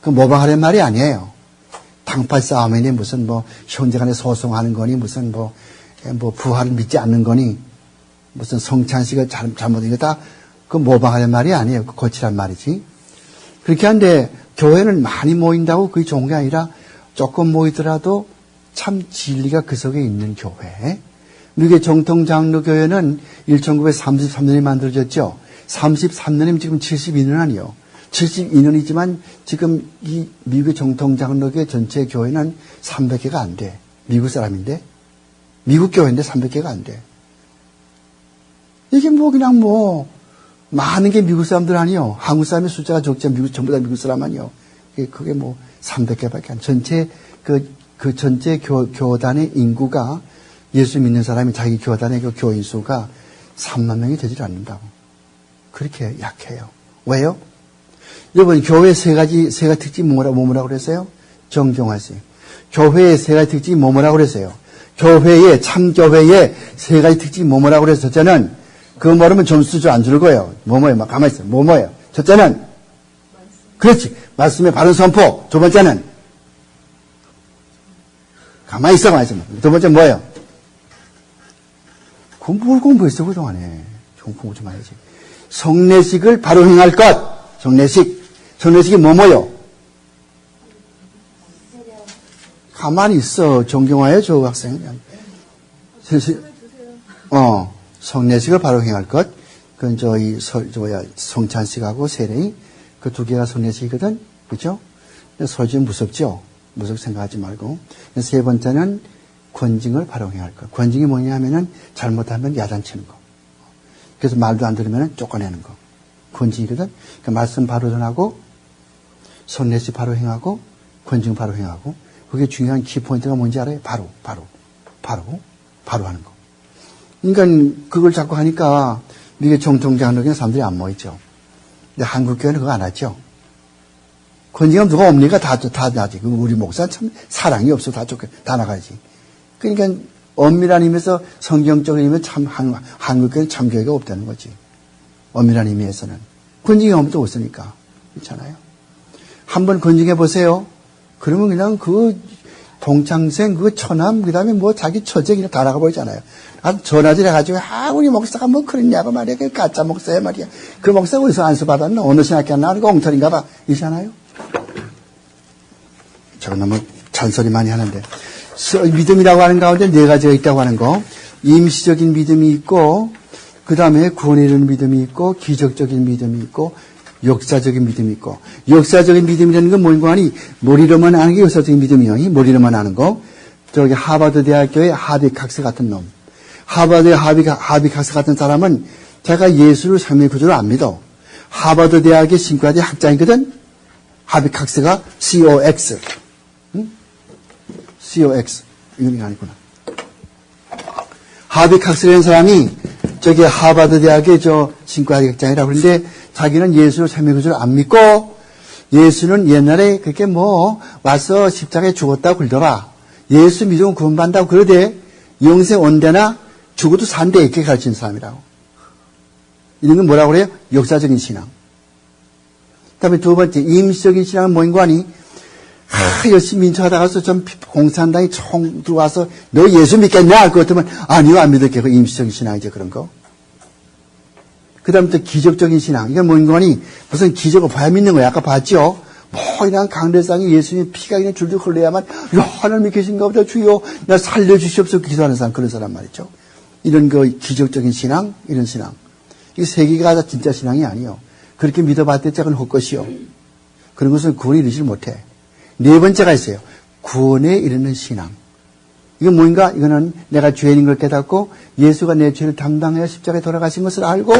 Speaker 1: 그 모방하는 말이 아니에요. 당파 싸움이니 무슨 뭐 형제간에 소송하는 거니 무슨 뭐 부활을 믿지 않는 거니 무슨 성찬식을 잘못한 거 다 그 모방하는 말이 아니에요. 그 거칠한 말이지. 그렇게 한데 교회는 많이 모인다고 그게 좋은 게 아니라 조금 모이더라도 참 진리가 그 속에 있는 교회. 미국의 정통장로교회는 1933년에 만들어졌죠. 33년이면 지금 72년 아니에요. 72년이지만 지금 이 미국의 정통장로교회 전체 교회는 300개가 안 돼. 미국 사람인데. 미국 교회인데 300개가 안 돼. 이게 뭐 그냥 뭐 많은 게 미국 사람들 아니요. 한국 사람의 숫자가 적지만 전부 다 미국 사람 아니요. 그게 뭐 300개밖에 안. 전체 그 전체 교단의 인구가 예수 믿는 사람이 자기 교단의 그 교인 수가 3만 명이 되질 않는다고. 그렇게 약해요. 왜요? 여러분 교회 세 가지 특징이 뭐라고 그랬어요? 정정하세요. 교회의 세 가지 특징이 뭐라고 그랬어요? 참교회의 세 가지 특징이 뭐라고 그랬어요? 첫째는 그거 모르면 점수 안 줄 거예요. 뭐예요? 가만히 있어요. 뭐예요? 첫째는 그렇지. 말씀의 바른 선포. 두 번째는 가만히 있어. 두 번째 뭐예요? 뭘 공부했어 그동안에. 공부 좀 해야지. 성례식을 바로 행할 것. 성례식이 뭐예요? 가만히 있어. 존경하여 저 학생. 성례식을 바로 행할 것. 그건 성찬식하고 세례. 그 두 개가 성례식이거든. 그죠? 설교 무섭죠? 무섭게 생각하지 말고. 세 번째는 권징을 바로 행할 것. 권징이 뭐냐 하면은 잘못하면 야단치는 거. 그래서 말도 안 들으면 쫓아내는 거. 권징이거든. 그 말씀 바로 전하고, 성례식 바로 행하고, 권징 바로 행하고. 그게 중요한 키포인트가 뭔지 알아요? 바로 하는 거. 그러니까 그걸 자꾸 하니까 미국의 정통장로교회는 사람들이 안 모이죠. 근데 한국 교회는 그거 안 하죠. 권징은 누가 옵니까? 다 나지. 우리 목사 참 사랑이 없어. 다 나가지. 그러니까 엄밀한 의미에서 성경적인 의미에서 참 한국 교회는 참교회가 없다는 거지. 엄밀한 의미에서는. 권징이 아무도 없으니까. 그렇잖아요. 한번 권징해 보세요. 그러면 그냥 그 동창생, 그 처남, 그 다음에 뭐 자기 처제 그냥 다 나가버리잖아요. 전화질 해가지고, 우리 목사가 뭐 그랬냐고 말이야. 그 가짜 목사야 말이야. 그 목사가 어디서 안수받았나? 어느 신학교 안 나가는 거 엉터리인가 봐. 이잖아요. 제가 너무 잔소리 많이 하는데. 믿음이라고 하는 가운데 네 가지가 있다고 하는 거. 임시적인 믿음이 있고, 그 다음에 구원에 이르는 믿음이 있고, 기적적인 믿음이 있고, 역사적인 믿음이 있고. 역사적인 믿음이라는 건 뭔가 하니, 머리로만 아는 게 역사적인 믿음이요. 머리로만 아는 거. 저기 하버드 대학교의 하비 칵스 같은 놈. 하버드의 하비 칵스 같은 사람은 제가 예수를 생명의 구주를 안 믿어. 하버드 대학의 신과대 학장이거든. 하비 칵스가 COX. 응? COX. 이름이 아니구나. 하비 칵스라는 사람이 저기 하버드 대학의 신과대 학장이라고 그러는데 자기는 예수를 생명의 구주를 안 믿고 예수는 옛날에 그렇게 와서 십자가에 죽었다고 그러더라. 예수 믿으면 구원받는다고 그러대. 영생 온대나 죽어도 산대 이렇게 가르치는 사람이라고. 이런 건 뭐라고 그래요? 역사적인 신앙. 그 다음에 두 번째 임시적인 신앙은 뭔가 하니 열심히 민초하다가서 좀 공산당이 총 들어와서 너 예수 믿겠냐? 그것 같으면 아니요, 안 믿을게. 그 임시적인 신앙이죠, 그런 거. 그 다음에 또 기적적인 신앙. 이게 뭔 거니? 무슨 기적을 봐야 믿는 거야. 아까 봤죠? 뭐, 그냥 강대상에 예수님 피가 그냥 줄줄 흘러야만, 야, 하나님이 계신가 보다 주여, 나 살려주시옵소서 기도하는 사람, 그런 사람 말이죠. 이런 그 기적적인 신앙, 이런 신앙. 이 세 개가 다 진짜 신앙이 아니요. 그렇게 믿어봤더니 짝은 헛것이요. 그런 것은 구원에 이르지 못해. 네 번째가 있어요. 구원에 이르는 신앙. 이건 뭔가? 이거는 내가 죄인인 걸 깨닫고 예수가 내 죄를 담당하여 십자가에 돌아가신 것을 알고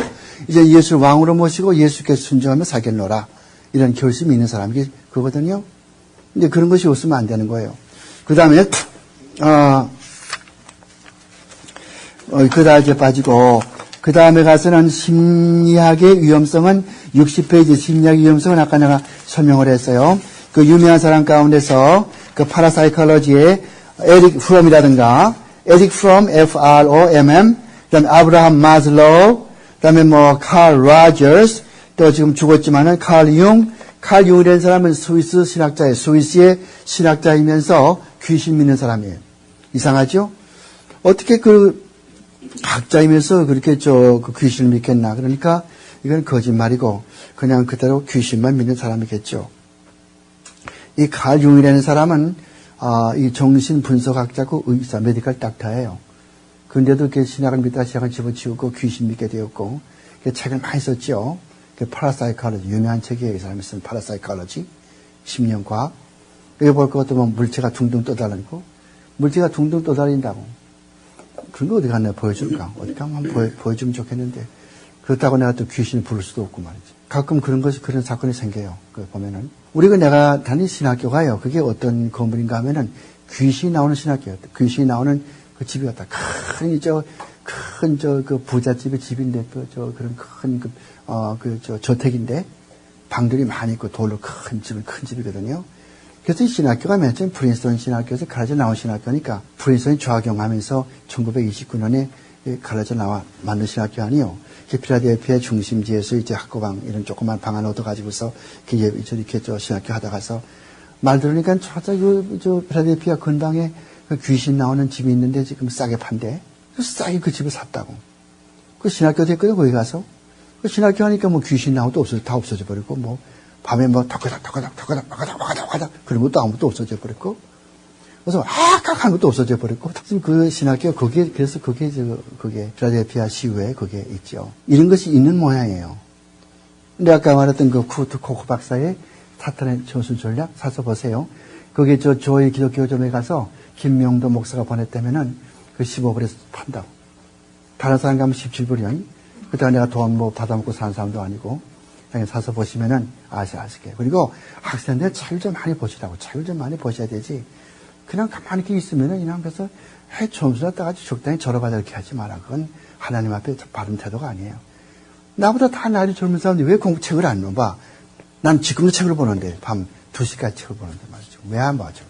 Speaker 1: 이제 예수를 왕으로 모시고 예수께 순종하며 살겠노라. 이런 결심이 있는 사람이 그거거든요. 근데 그런 것이 없으면 안 되는 거예요. 그 다음에, 그다음에 빠지고, 그 다음에 가서는 심리학의 위험성은 60페이지 심리학의 위험성은 아까 내가 설명을 했어요. 그 유명한 사람 가운데서 그 파라사이콜로지의 에릭 프롬이라든가 에릭 프롬 F-R-O-M-M 그다음에 아브라함 마슬로우 그다음에 뭐 칼 로저스 또 지금 죽었지만은 칼 융이라는 사람은 스위스 신학자예요. 스위스의 신학자이면서 귀신 믿는 사람이에요. 이상하죠? 어떻게 그 학자이면서 그렇게 그 귀신을 믿겠나? 그러니까 이건 거짓말이고 그냥 그대로 귀신만 믿는 사람이겠죠. 이 칼 융이라는 사람은 이 정신 분석학자고 의사, 메디컬 닥터예요. 그런데도 그 신학을 믿다가 신학을 집어치우고 귀신 믿게 되었고 책을 많이 썼죠. 파라사이콜로지 유명한 책이에요. 이 사람이 쓴 파라사이콜로지 10년 과학. 여기 볼 것 같으면 물체가 둥둥 떠다니고 물체가 둥둥 떠다닌다고. 그런 거 어디 갔나 보여줄까? 어디 가면 한번 보여주면 좋겠는데 그렇다고 내가 또 귀신을 부를 수도 없고 말이지. 가끔 그런 사건이 생겨요. 보면은. 우리가 내가 다닌 신학교가요. 그게 어떤 건물인가 하면은 귀신이 나오는 신학교였다. 귀신이 나오는 그 집이 왔다. 그 부잣집의 집인데, 저택인데, 방들이 많이 있고 돌로 큰 집이거든요. 그래서 이 신학교가 맨 처음 프린스턴 신학교에서 갈라져 나온 신학교니까 프린스턴이 좌경하면서 1929년에 갈라져 만든 신학교 아니에요. 필라델피아 중심지에서 이제 학교방 이런 조그만 방 하나 얻어가지고서 이렇게 신학교 하다 가서 말 들으니까 필라델피아 근방에 귀신 나오는 집이 있는데 지금 싸게 판대. 싸게 그 집을 샀다고. 그 신학교 됐거든, 거기 가서. 그 신학교 하니까 뭐 귀신 나오도 다 없어져 버리고 뭐 밤에 뭐 덕거닥 그런 것도 아무것도 없어져 버렸고. 그래서 한 것도 없어져 버렸고. 그 신학교 그래서 그게 필라델피아 시외에 그게 있죠. 이런 것이 있는 모양이에요. 근데 아까 말했던 그 쿠트 코크 박사의 사탄의 전술 전략 사서 보세요. 거기 조이 기독교점에 가서 김명도 목사가 보냈다면은 그 15불에서 판다고. 다른 사람 가면 17불이야. 그때 내가 돈 뭐 받아먹고 사는 사람도 아니고. 그냥 사서 보시면은 아시게. 그리고 학생들 책을 좀 많이 보시라고. 책을 좀 많이 보셔야 되지. 그냥 가만히 이렇게 있으면은 그냥 그래서 점수나 따가지고 적당히 절어가자 이렇게 하지 마라. 그건 하나님 앞에 바른 태도가 아니에요. 나보다 다 나이 젊은 사람들이 왜 책을 안 넣어봐? 난 지금도 책을 보는데 밤 2시까지 책을 보는데 말이죠. 왜 안 봐죠?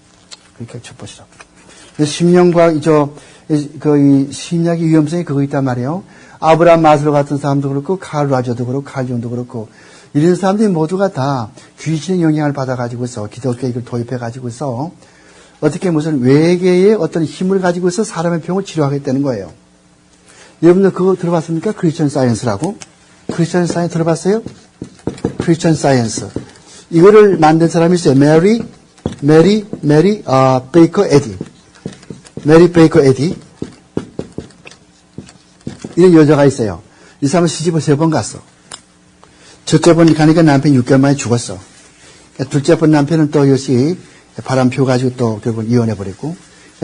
Speaker 1: 그렇게 쳐보시라고. 심령과 이 심리학의 위험성이 그거 있단 말이에요. 아브라함 마슬로 같은 사람도 그렇고 칼 라저도 그렇고 칼 융도 그렇고 이런 사람들이 모두가 다 귀신의 영향을 받아가지고서 기독교에 이걸 도입해가지고서 어떻게 무슨 외계의 어떤 힘을 가지고서 사람의 병을 치료하겠다는 거예요. 여러분들 그거 들어봤습니까? 크리스천 사이언스라고? 크리스천 사이언스 들어봤어요? 크리스천 사이언스. 이거를 만든 사람이 있어요. 메리 베이커 에디. 메리 베이커 에디. 이런 여자가 있어요. 이 사람은 시집을 3번 갔어. 첫째 번 가니까 남편이 6개월 만에 죽었어. 둘째 번 남편은 또 역시 바람 피워가지고 또 결국 이혼해버렸고.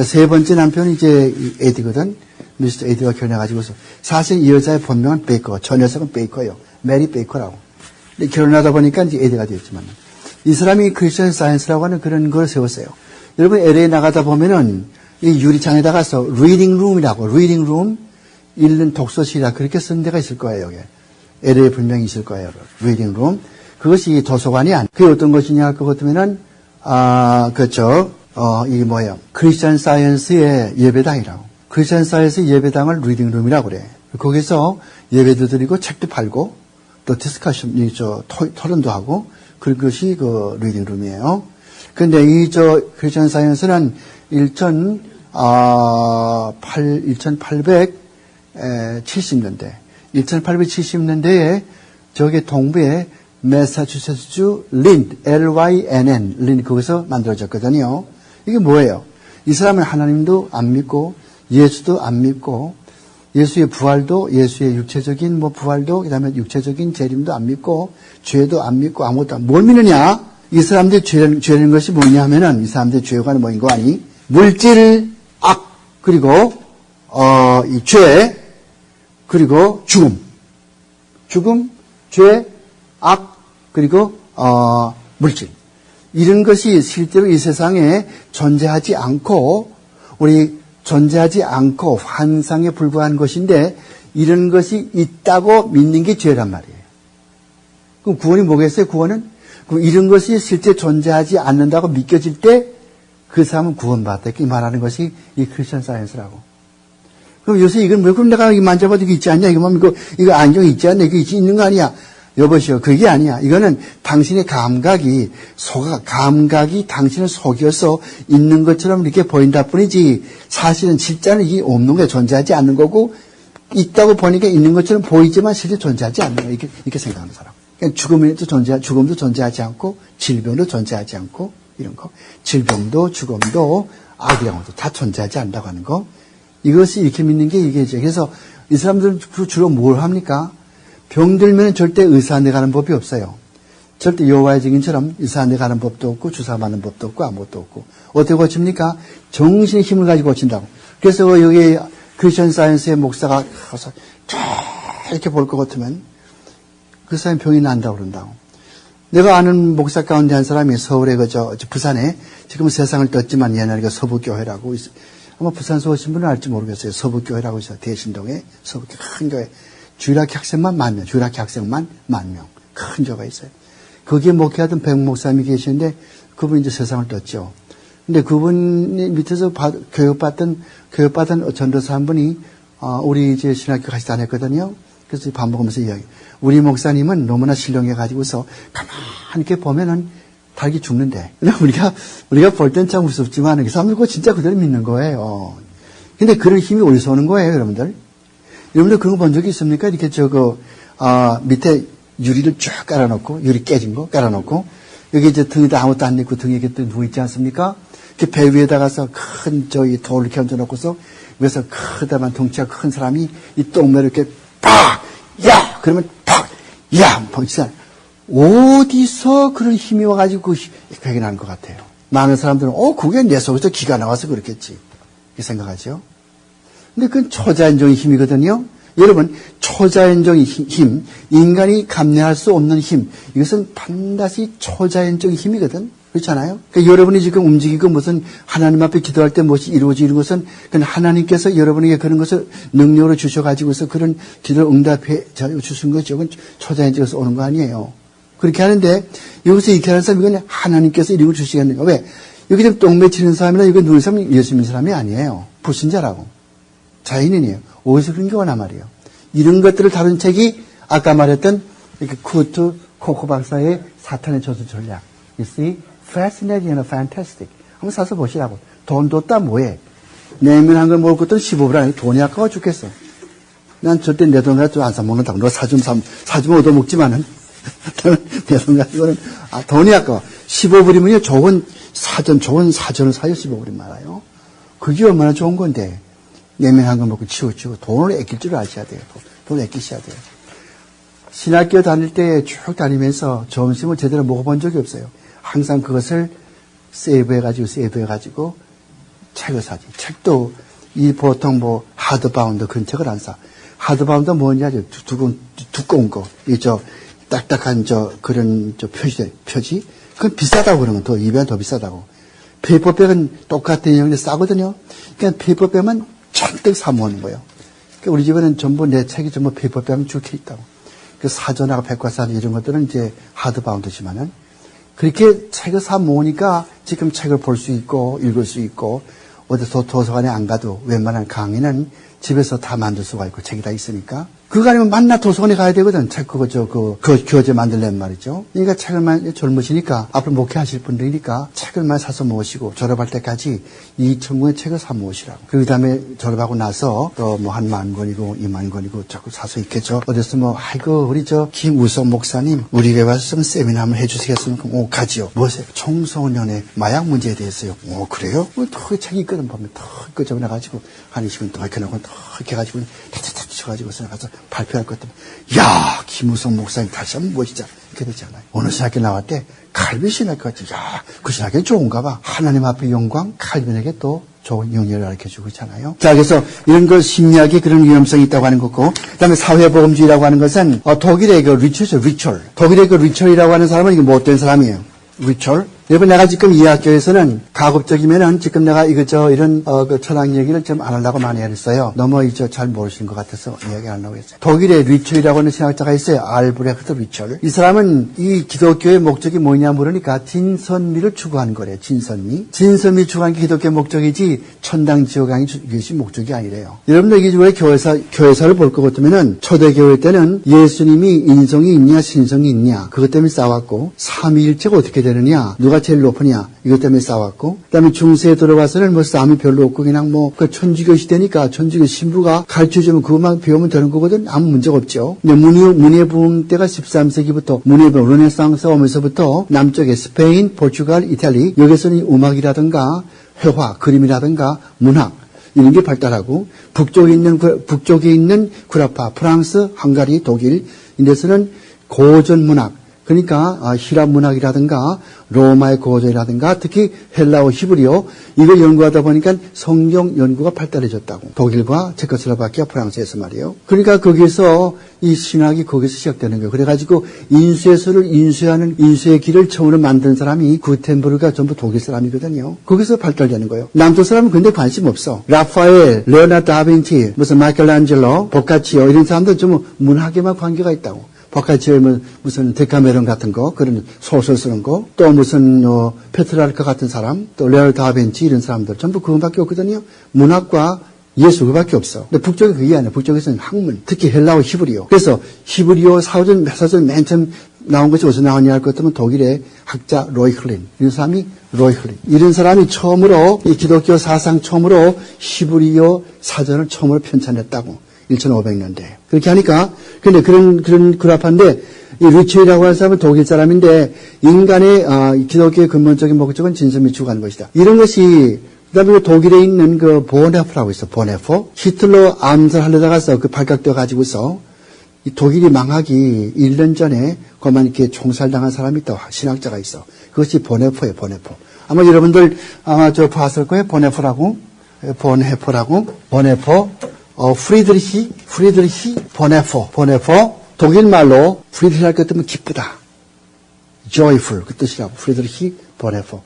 Speaker 1: 세 번째 남편은 이제 에디거든. 미스터 에디가 결혼해가지고서. 사실 이 여자의 본명은 베이커. 저 녀석은 베이커예요. 메리 베이커라고. 근데 결혼하다 보니까 이제 에디가 되었지만. 이 사람이 크리스천 사이언스라고 하는 그런 걸 세웠어요. 여러분 LA 나가다 보면은 이 유리창에다가서 리딩 룸, 읽는 독서실이라 그렇게 쓴 데가 있을 거예요, 여기. LA에 분명히 있을 거예요, 리딩 룸. 그것이 도서관이 그게 어떤 것이냐 할 것 같으면은, 그렇죠. 이게 뭐예요? 크리스천 사이언스의 예배당이라고. 크리스천 사이언스 예배당을 리딩 룸이라고 그래. 거기서 예배도 드리고 책도 팔고 또 디스커션, 토론도 하고 그런 것이 그 리딩 룸이에요. 근데 크리스천 사이언스는 1870년대에 저기 동부에 매사추세츠주 린드, LYNN, 린드, 거기서 만들어졌거든요. 이게 뭐예요? 이 사람은 하나님도 안 믿고, 예수도 안 믿고, 예수의 부활도, 예수의 육체적인 부활도, 그 다음에 육체적인 재림도 안 믿고, 죄도 안 믿고, 아무것도 뭘 믿느냐? 이 사람들이 죄라는 것이 뭐냐 하면은, 이 사람들의 죄가 뭐인 거 아니? 물질, 악, 그리고, 이 죄, 그리고 죽음. 죽음, 죄, 악, 그리고, 물질. 이런 것이 실제로 이 세상에 존재하지 않고, 존재하지 않고 환상에 불과한 것인데, 이런 것이 있다고 믿는 게 죄란 말이에요. 그럼 구원이 뭐겠어요, 구원은? 그럼 이런 것이 실제 존재하지 않는다고 믿겨질 때, 그 사람은 구원받았다. 이렇게 말하는 것이 이 크리스천 사이언스라고. 그럼 요새 이건 왜, 그럼 내가 만져봐도 이거 있지 않냐? 이거 안경 있지 않냐? 이거 있는 거 아니야? 여보시오, 그게 아니야. 이거는 당신의 감각이 당신을 속여서 있는 것처럼 이렇게 보인다 뿐이지, 사실은 실제는 이게 없는 거야. 존재하지 않는 거고, 있다고 보니까 있는 것처럼 보이지만 실제 존재하지 않는 거야. 이렇게 생각하는 사람. 그러니까 죽음도 존재하지 않고, 질병도 존재하지 않고, 이런 거. 질병도, 죽음도, 악이랑도 다 존재하지 않는다고 하는 거. 이것이 이렇게 믿는 게 이게죠. 그래서 이 사람들은 주로 뭘 합니까? 병들면 절대 의사한테 가는 법이 없어요. 절대 여호와의 증인처럼 의사한테 가는 법도 없고, 주사 맞는 법도 없고, 아무것도 없고. 어떻게 고칩니까? 정신의 힘을 가지고 고친다고. 그래서 여기 크리스천 사이언스의 목사가 가서 이렇게 볼 것 같으면 그 사람이 병이 난다고 그런다고. 내가 아는 목사 가운데 한 사람이 서울에 부산에 지금 세상을 떴지만 옛날에 서부교회라고 있어요. 아마 부산서 오신 분은 알지 모르겠어요. 서부교회라고 있어요. 대신동에 서부교회 큰 교회. 주일학교 학생만 10,000명, 주일학교 학생만 10,000명. 큰 교회가 있어요. 거기에 목회하던 백 목사님이 계시는데 그분이 이제 세상을 떴죠. 근데 그분이 밑에서 교육받던 전도사 한 분이, 우리 이제 신학교 같이 다녔거든요. 그래서 밥 먹으면서 이야기. 우리 목사님은 너무나 신령해가지고서 가만히 이렇게 보면은 닭이 죽는데. 우리가 볼 땐 참 무섭지만 그 사람들 그거 진짜 그대로 믿는 거예요. 근데 그런 힘이 어디서 오는 거예요, 여러분들? 여러분들 그런 거 본 적이 있습니까? 이렇게 밑에 유리를 쫙 깔아놓고, 유리 깨진 거 깔아놓고, 여기 이제 등에다 아무것도 안 입고 등에 이렇게 누워있지 않습니까? 이렇게 배 위에다가서 큰 돌을 이렇게 얹어놓고서, 위에서 크다만 덩치가 큰 사람이 이 똥매를 이렇게 팍! 야! 그러면 팍! 야! 진짜 어디서 그런 힘이 와가지고 그 effect이 나는 것 같아요. 많은 사람들은, 그게 내 속에서 기가 나와서 그렇겠지. 이렇게 생각하죠. 근데 그건 초자연적인 힘이거든요. 여러분, 초자연적인 힘, 인간이 감내할 수 없는 힘, 이것은 반드시 초자연적인 힘이거든. 그렇잖아요? 그러니까 여러분이 지금 움직이고 무슨 하나님 앞에 기도할 때 무엇이 이루어지는 것은 그건 하나님께서 여러분에게 그런 것을 능력으로 주셔가지고서 그런 기도를 응답해 주신 거죠. 그건 초자연적에서 오는 거 아니에요. 그렇게 하는데 여기서 이렇게 하는 사람이 이건 하나님께서 이루어 주시겠는 거. 왜? 여기 지금 똥매 치는 사람이나 이거 누운 사람이 예수 믿는 사람이 아니에요. 불신자라고. 자연인이에요. 어디서 그런 게 오나 말이에요. 이런 것들을 다룬 책이 아까 말했던 이렇게 쿠트 코코 박사의 사탄의 저주 전략. You see? Fascinating and fantastic. 한번 사서 보시라고. 돈 뒀다 뭐해? 냉면한 걸 먹을 것도 15불 아니고 돈이 아까워 죽겠어. 난 절대 내 돈 가지고 안 사먹는다고. 너 사주면 얻어먹지만은. 내 돈 가지고는, 돈이 아까워. 15불이면요, 좋은 사전을 사요, 15불이 말아요. 그게 얼마나 좋은 건데. 냉면한 거 먹고 치우치고 돈을 아낄 줄 아셔야 돼요. 돈을 아끼셔야 돼요. 신학교 다닐 때 쭉 다니면서 점심을 제대로 먹어본 적이 없어요. 항상 그것을 세이브해가지고 책을 사지. 책도 보통 하드바운드 그런 책을 안 사. 하드바운드 뭐냐, 두꺼운 거. 딱딱한 그런 표지. 그건 비싸다고 그러면 더, 2배는 더 비싸다고. 페이퍼백은 똑같은 내용인데 싸거든요. 그러니까 페이퍼백만 잔뜩 사모으는 거예요. 그러니까 우리 집에는 전부 내 책이 전부 페이퍼백은 줄게 있다고. 그 사전하고 백과사전 이런 것들은 이제 하드바운드지만은 그렇게 책을 사 모으니까 지금 책을 볼 수 있고 읽을 수 있고 어디 도서관에 안 가도 웬만한 강의는 집에서 다 만들 수가 있고 책이 다 있으니까 그거 아니면 만나 도서관에 가야 되거든. 책 그 교재 만들려면 말이죠. 그러니까 책을 많이 젊으시니까 앞으로 목회하실 분들이니까 책을 많이 사서 모으시고 졸업할 때까지 2,000권의 책을 사 모으시라고. 그 다음에 졸업하고 나서 또 뭐 한 10,000권이고 20,000권이고 자꾸 사서 있겠죠. 어디서 뭐 아이고 우리 저 김우성 목사님 우리 교회 와서 좀 세미나 한번 해주시겠으면 오 가지요. 뭐세요? 청소년의 마약 문제에 대해서요. 오 그래요? 더 책이 있거든 보면 더 끄집어내가지고 한 20분 더 이렇게 놓고 더 이렇게 해가지고 타타타 쳐가지고서 가서 발표할 것 때문에 야 김우성 목사님 다시 한번 모시자 이렇게 되잖아요. 어느 신학교 나왔대 칼빈 신학교 같이 야 그 신학교 좋은가 봐. 하나님 앞에 영광 칼빈에게 또 좋은 영예를 가르쳐주고 있잖아요. 자, 그래서 이런 걸 심리학이 그런 위험성이 있다고 하는 거고, 그 다음에 사회보험주의라고 하는 것은, 독일의 그 리처죠, 리철. 독일의 그 리철이라고 하는 사람은 이게 뭐 어떤 사람이에요? 리철? 여러분, 내가 지금 이 학교에서는 가급적이면은 지금 내가 이런 그 철학 얘기를 좀 안 하려고 많이 했어요. 너무 잘 모르시는 것 같아서 이야기 안 하려고 했어요. 독일의 리철이라고 하는 신학자가 있어요. 알브레흐트 리철. 이 사람은 이 기독교의 목적이 뭐냐 물으니까 진선미를 추구하는 거래요. 진선미. 진선미 추구하는 게 기독교의 목적이지 천당 지옥강이 이것이 목적이 아니래요. 여러분들 이게 왜 교회사를 볼 것 같으면은 초대교회 때는 예수님이 인성이 있냐 신성이 있냐 그것 때문에 싸웠고 삼위일체가 어떻게 되느냐 누가 제일 높으냐 이것 때문에 싸웠고 그다음에 중세에 들어와서는 뭐 싸움이 별로 없고 그냥 뭐 그 천주교 시대니까 천주교 신부가 가르쳐주면 그것만 배우면 되는 거거든 아무 문제가 없죠. 문예 부흥 때가 13세기부터 문예 부흥 르네상스 오면서부터 남쪽에 스페인, 포르투갈, 이탈리 여기서는 음악이라든가 회화, 그림이라든가 문학 이런 게 발달하고 북쪽에 있는 구라파, 프랑스, 헝가리, 독일 이데서는 고전 문학 그러니까 히랍 문학이라든가 로마의 고전이라든가 특히 헬라어 히브리어 이걸 연구하다 보니까 성경 연구가 발달해졌다고. 독일과 체코슬로바키아, 프랑스에서 말이에요. 그러니까 거기서 이 신학이 거기서 시작되는 거예요. 그래가지고 인쇄서를 인쇄하는 인쇄의 길을 처음으로 만든 사람이 구텐베르가 전부 독일 사람이거든요. 거기서 발달되는 거예요. 남쪽 사람은 근데 관심 없어. 라파엘, 레오나르도 다빈치, 무슨 마이켈란젤로, 보카치오 이런 사람들 전부 문학에만 관계가 있다고. 보카치오의 무슨 데카메론 같은 거, 그런 소설 쓰는 거, 또 무슨, 페트라르크 같은 사람, 또 레오나르도 다빈치 이런 사람들 전부 그것밖에 없거든요. 문학과 예수 그밖에 없어. 근데 북쪽에 그게 아니야. 북쪽에서는 학문, 특히 헬라어 히브리어. 그래서 히브리어 사전 맨 처음 나온 것이 어디서 나왔냐 할 것 같으면 독일의 학자 로이클린. 이런 사람이 로이클린. 이런 사람이 처음으로, 이 기독교 사상 처음으로 히브리어 사전을 처음으로 편찬했다고. 1500년대. 그렇게 하니까, 근데 그런 그라파인데, 이 리처이라고 하는 사람은 독일 사람인데, 인간의, 기독교의 근본적인 목적은 진선미 추구하는 것이다. 이런 것이, 그 다음에 독일에 있는 그 보네퍼라고 있어, 보네퍼. 히틀러 암살하려다가서 그 발각되어 가지고서, 이 독일이 망하기 1년 전에, 그만 이렇게 총살당한 사람이 있다. 신학자가 있어. 그것이 보네퍼예요, 보네퍼. 아마 여러분들, 봤을 거예요, 보네퍼라고. 보네퍼. 프리드리히 보네퍼. 독일 말로 프리드리히 할 것 같으면 기쁘다. joyful 그 뜻이라고. 프리드리히 보네퍼.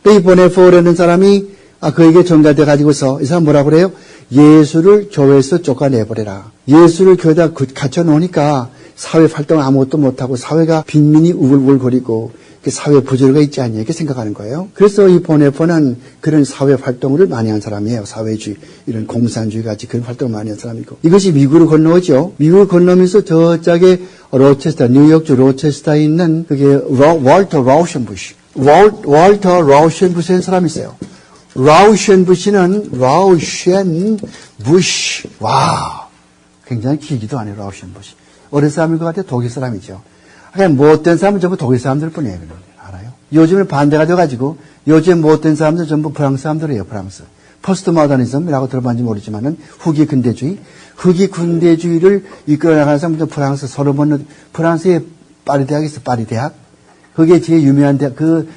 Speaker 1: 이 보네퍼라는 사람이 그에게 전가돼 가지고서 이 사람 뭐라고 그래요? 예수를 교회에서 쫓아내버려라. 예수를 교회에다 갇혀 놓으니까 사회 활동을 아무것도 못하고 사회가 빈민이 우글우글거리고 사회 부조리가 있지 않냐 이렇게 생각하는 거예요. 그래서 이 보네퍼는 그런 사회 활동을 많이 한 사람이에요. 사회주의, 이런 공산주의 같이 그런 활동을 많이 한 사람이고. 이것이 미국으로 건너오죠. 미국을 건너면서 저쪽에 로체스터, 뉴욕주 로체스터에 있는 그게 월터 라우셴부시라는 사람이 있어요. 라우셴부시는 와, 굉장히 길기도 하네요. 라우셴부시. 어린 사람인 것 같아요. 독일 사람이죠. 그냥 못된 사람은 전부 독일 사람들 뿐이에요. 알아요? 요즘은 반대가 돼가지고 요즘 못된 사람들 전부 프랑스 사람들이에요. 프랑스. 포스트 모더니즘이라고 들어봤는지 모르지만은 후기 근대주의를 이끌어나가는 사람은 프랑스 프랑스의 파리 대학이 있어. 파리 대학. 그게 제일 유명한 대학. 그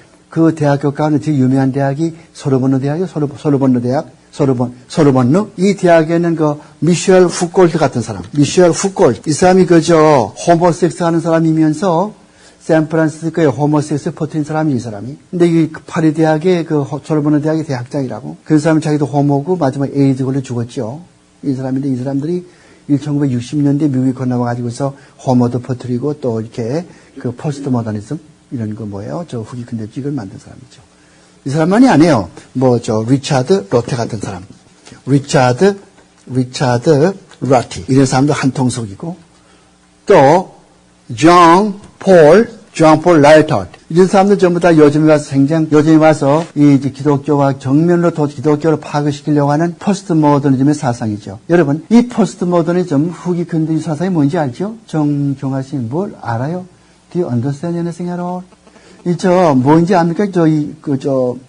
Speaker 1: 대학교 가운데 제일 유명한 대학이 소르본느 대학이요. 소르본느 대학. 소르본느. 이 대학에는 미셸 후콜트 같은 사람. 미셸 후콜트. 이 사람이 호모섹스 하는 사람이면서 샌프란시스코에 호모섹스 퍼뜨린 사람이 이 사람이. 근데 이 파리 대학의 소르본느 대학의 대학장이라고. 그 사람은 자기도 호모고 마지막에 에이즈 걸려 죽었죠. 이 사람인데 이 사람들이 1960년대 미국에 건너와가지고서 호모도 퍼뜨리고 또 이렇게 포스트 모더니즘 이런 후기 근대주의를 만든 사람이죠. 이 사람만이 아니에요. 리차드 로테 같은 사람. 리차드 라티. 이런 사람도 한통속이고, 또, 존 폴 라이터트. 이런 사람들 전부 다 요즘에 와서 이 기독교와 정면으로 기독교를 파괴시키려고 하는 포스트 모더니즘의 사상이죠. 여러분, 이 포스트 모더니즘 후기 근대주의 사상이 뭔지 알죠? 정경화 씨, 뭘 알아요? Do you understand anything at all? 뭔지 압니까?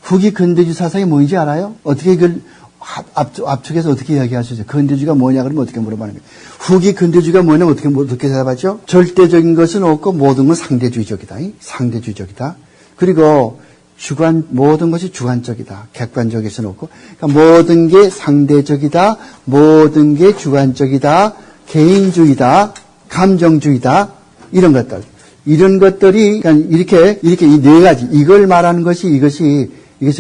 Speaker 1: 후기 근대주의 사상이 뭔지 알아요? 어떻게 이걸 압축해서 어떻게 이야기할 수 있어요? 근대주의가 뭐냐 그러면 어떻게 물어보는 거예요? 후기 근대주의가 뭐냐 어떻게 대답하죠? 절대적인 것은 없고 모든 건 상대주의적이다. 상대주의적이다. 그리고 모든 것이 주관적이다. 객관적일 수는 없고. 그러니까 모든 게 상대적이다. 모든 게 주관적이다. 개인주의다. 감정주의다. 이런 것들. 이런 것들이 그러니까 이렇게 이 네 가지 이걸 말하는 것이 이것이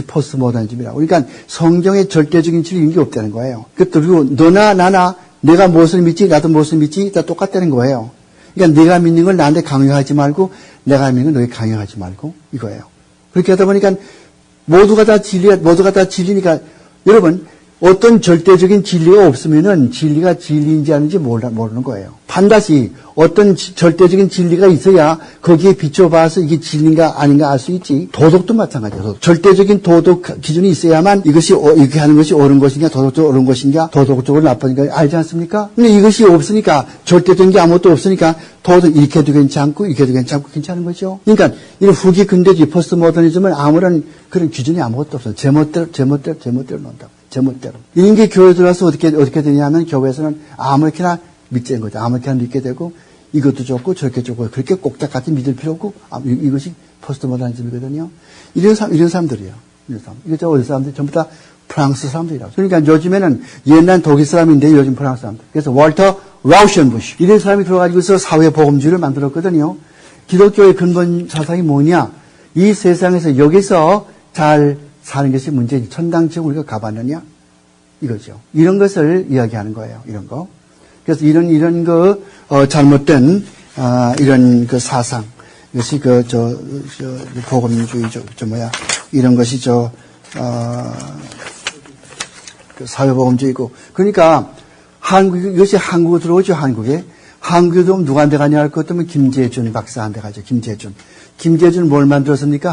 Speaker 1: 포스트 모더니즘이라고. 그러니까 성경의 절대적인 진리인 게 없다는 거예요. 그리고 너나 나나 내가 무엇을 믿지 나도 무엇을 믿지 다 똑같다는 거예요. 그러니까 내가 믿는 걸 나한테 강요하지 말고 내가 믿는 걸 너에게 강요하지 말고 이거예요. 그렇게 하다 보니까 모두가 다 진리니까 여러분 어떤 절대적인 진리가 없으면은 진리가 진리인지 아닌지 모르는 거예요. 반드시 어떤 절대적인 진리가 있어야 거기에 비춰봐서 이게 진리인가 아닌가 알 수 있지. 도덕도 마찬가지예요. 절대적인 도덕 기준이 있어야만 이것이 이렇게 하는 것이 옳은 것인가 도덕적으로 옳은 것인가 도덕적으로 나쁜가 알지 않습니까? 근데 이것이 없으니까 절대적인 게 아무것도 없으니까 도덕 이렇게 해도 괜찮고 이렇게 해도 괜찮은 거죠. 그러니까 이런 후기 근대주의 포스트 모더니즘은 아무런 그런 기준이 아무것도 없어요. 제멋대로 논다고. 제멋대로. 이런 게 교회에 들어와서 어떻게 되냐면 교회에서는 아무렇게나 믿는 거죠. 아무렇게나 믿게 되고 이것도 좋고 저렇게 좋고 그렇게 꼭딱같이 믿을 필요 없고 이것이 포스트 모더니즘이거든요. 이런 사람들이에요. 이거 어디 사람들 전부 다 프랑스 사람들이라고. 그러니까 요즘에는 옛날 독일 사람인데 요즘 프랑스 사람들. 그래서 월터 라우션부시 이런 사람이 들어가지고서 사회보험주의를 만들었거든요. 기독교의 근본 사상이 뭐냐? 이 세상에서 여기서 잘 사는 것이 문제지. 천당 지옥 우리가 가봤느냐? 이거죠. 이런 것을 이야기하는 거예요. 이런 거. 그래서 이런 잘못된, 이런 사상. 이것이 복음주의, 이런 것이 사회복음주의고. 그러니까 이것이 한국에 들어오죠, 한국에. 한국에 들어오면 누구한테 가냐 할 것 같으면 김재준 박사한테 가죠, 김재준 뭘 만들었습니까?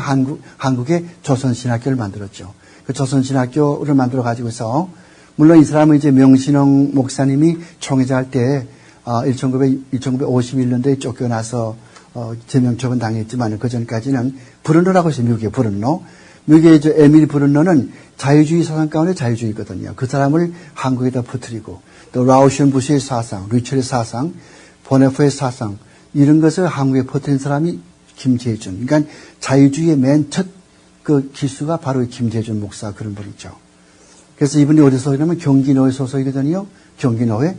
Speaker 1: 한국의 조선신학교를 만들었죠. 그 조선신학교를 만들어 가지고서, 물론 이 사람은 이제 명신홍 목사님이 총회자 할 때, 1951년도에 쫓겨나서, 제명처분 당했지만, 그 전까지는 브룬노라고 했어요, 미국의 브룬노. 미국의 에밀 브룬노는 자유주의 사상 가운데 자유주의거든요. 그 사람을 한국에다 퍼뜨리고, 또 라우션 부시의 사상, 리첼의 사상, 보네포의 사상, 이런 것을 한국에 퍼뜨린 사람이 김재준. 그러니까 자유주의의 맨 첫 그 기수가 바로 김재준 목사 그런 분이죠. 그래서 이분이 어디 소속이냐면 경기노회 소속이거든요. 경기노회.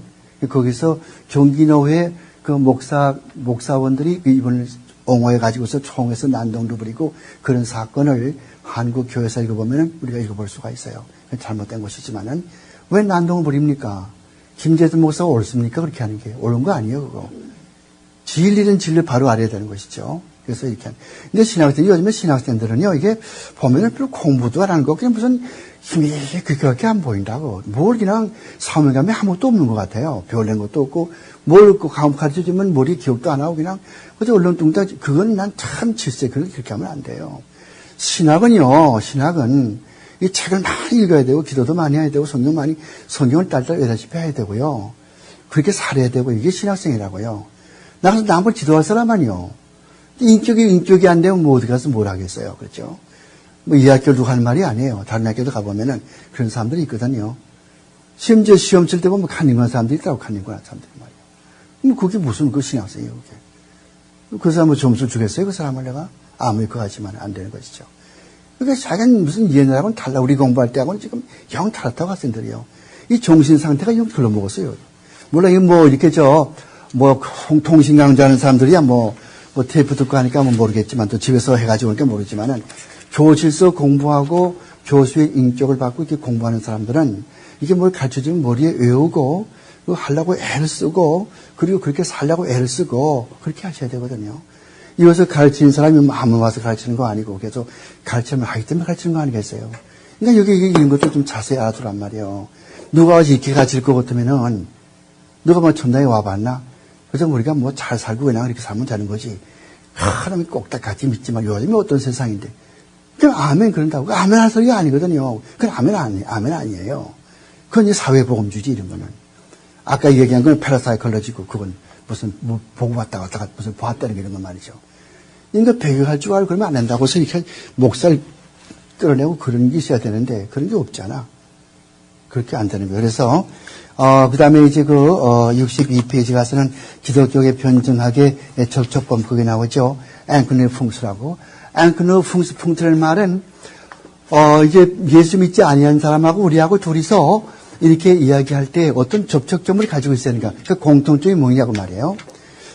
Speaker 1: 거기서 경기노회 그 목사원들이 이분을 옹호해 가지고서 총에서 난동도 부리고 그런 사건을 한국 교회에서 읽어보면 우리가 읽어볼 수가 있어요. 잘못된 것이지만은 왜 난동을 부립니까? 김재준 목사가 옳습니까? 그렇게 하는 게 옳은 거 아니에요, 그거. 진리는 진리 바로 알아야 되는 것이죠. 그래서 이렇게 하는. 근데 요즘에 신학생들은요, 이게 보면은 별로 공부도 안 하는 거, 그냥 무슨 힘이 그렇게 안 보인다고. 뭘 그냥 사명감이 아무것도 없는 것 같아요. 별낸 것도 없고, 뭘 가르쳐 주면 머리 기억도 안 하고 그냥, 그저 얼렁뚱땅, 그건 난 참 질색, 그렇게 하면 안 돼요. 신학은요, 이 책을 많이 읽어야 되고, 기도도 많이 해야 되고, 성경을 딸딸 외다시피 해야 되고요. 그렇게 살아야 되고, 이게 신학생이라고요. 나가서 남을 지도할 사람 아니요. 인격이 안 되면 어디 가서 뭘 하겠어요. 그렇죠? 이 학교를 누가 하는 말이 아니에요. 다른 학교도 가보면은 그런 사람들이 있거든요. 심지어 시험 칠 때 보면 간증한 사람들이 있다고, 간증한 사람들이 말이에요. 그게 무슨 신학생이에요, 그게. 그 사람을 점수를 주겠어요, 그 사람을 내가? 아무리 그거 하지만 안 되는 것이죠. 그러니까 자기는 무슨 옛날하고는 달라. 우리 공부할 때하고는 지금 영 달랐다고 학생들이요. 이 정신 상태가 영 별로 먹었어요. 물론 이렇게 통신 강좌하는 사람들이야 테이프 듣고 하니까 모르겠지만 또 집에서 해가지고 오니까 모르지만은 교실에서 공부하고 교수의 인격을 받고 이렇게 공부하는 사람들은 이게 뭘 가르쳐주면 머리에 외우고 하려고 애를 쓰고 그리고 그렇게 살려고 애를 쓰고 그렇게 하셔야 되거든요. 이것을 가르치는 사람이 아무 와서 가르치는 거 아니고 계속 가르치면 하기 때문에 가르치는 거 아니겠어요. 그러니까 여기 이런 것도 좀 자세히 알아두란 말이에요. 누가 와서 이렇게 가르칠 것 같으면은 누가 뭐 천당에 와봤나? 그래서 우리가 뭐 잘 살고 그냥 이렇게 살면 되는 거지. 하나님 꼭 다 같이 믿지만 요즘에 어떤 세상인데. 그냥 아멘 그런다고. 아멘 할 소리가 아니거든요. 그건 아멘 아니에요. 그건 이제 사회보험주의지, 이런 거는. 아까 얘기한 건 패러사이컬러지고, 그건 무슨, 뭐, 보고 왔다가 무슨 보았다는 게 이런 건 말이죠. 인간 배교할 줄 알고 그러면 안 된다고 해서 이렇게 목살 끌어내고 그런 게 있어야 되는데, 그런 게 없잖아. 그렇게 안 되는 거예요. 그래서, 그 다음에 이제 62페이지 가서는 기독교의 변증학의 접촉범, 그게 나오죠. 앵크누 풍수라고. 앵크누 풍수라는 말은, 이제 예수 믿지 아니한 사람하고 우리하고 둘이서 이렇게 이야기할 때 어떤 접촉점을 가지고 있어야 하는가. 그 공통점이 뭐냐고 말이에요.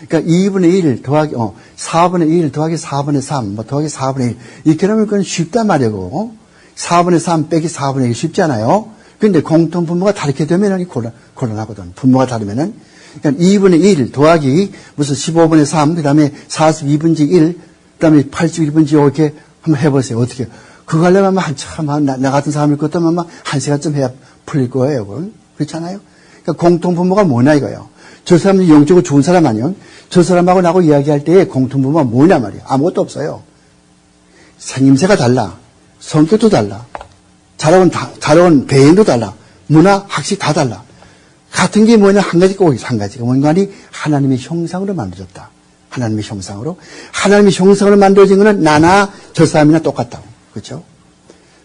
Speaker 1: 그러니까 2분의 1 더하기, 4분의 1 더하기 4분의 3, 뭐 더하기 4분의 1. 이렇게 하면 그건 쉽단 말이고, 4분의 3 빼기 4분의 1 쉽잖아요. 근데 공통 분모가 다르게 되면은 곤란하거든. 분모가 다르면은. 그러니까 2분의 1 더하기 무슨 15분의 3, 그 다음에 42분의 1, 그 다음에 81분의 5 이렇게 한번 해보세요. 어떻게. 그거 하려면 한참, 나 같은 사람일 것도 아마 1시간쯤 해야 풀릴 거예요. 그건. 그렇잖아요? 그러니까 공통 분모가 뭐냐 이거예요. 저 사람이 영적으로 좋은 사람 아니요? 저 사람하고 나하고 이야기할 때의 공통 분모가 뭐냐 말이에요. 아무것도 없어요. 생김새가 달라. 성격도 달라. 자라온 배인도 달라. 문화, 학식 다 달라. 같은 게 뭐냐, 한 가지 꼭 있어. 한 가지가 뭔가니 하나님의 형상으로 만들어졌다. 하나님의 형상으로. 하나님의 형상으로 만들어진 거는 나나 저 사람이나 똑같다고. 그렇죠?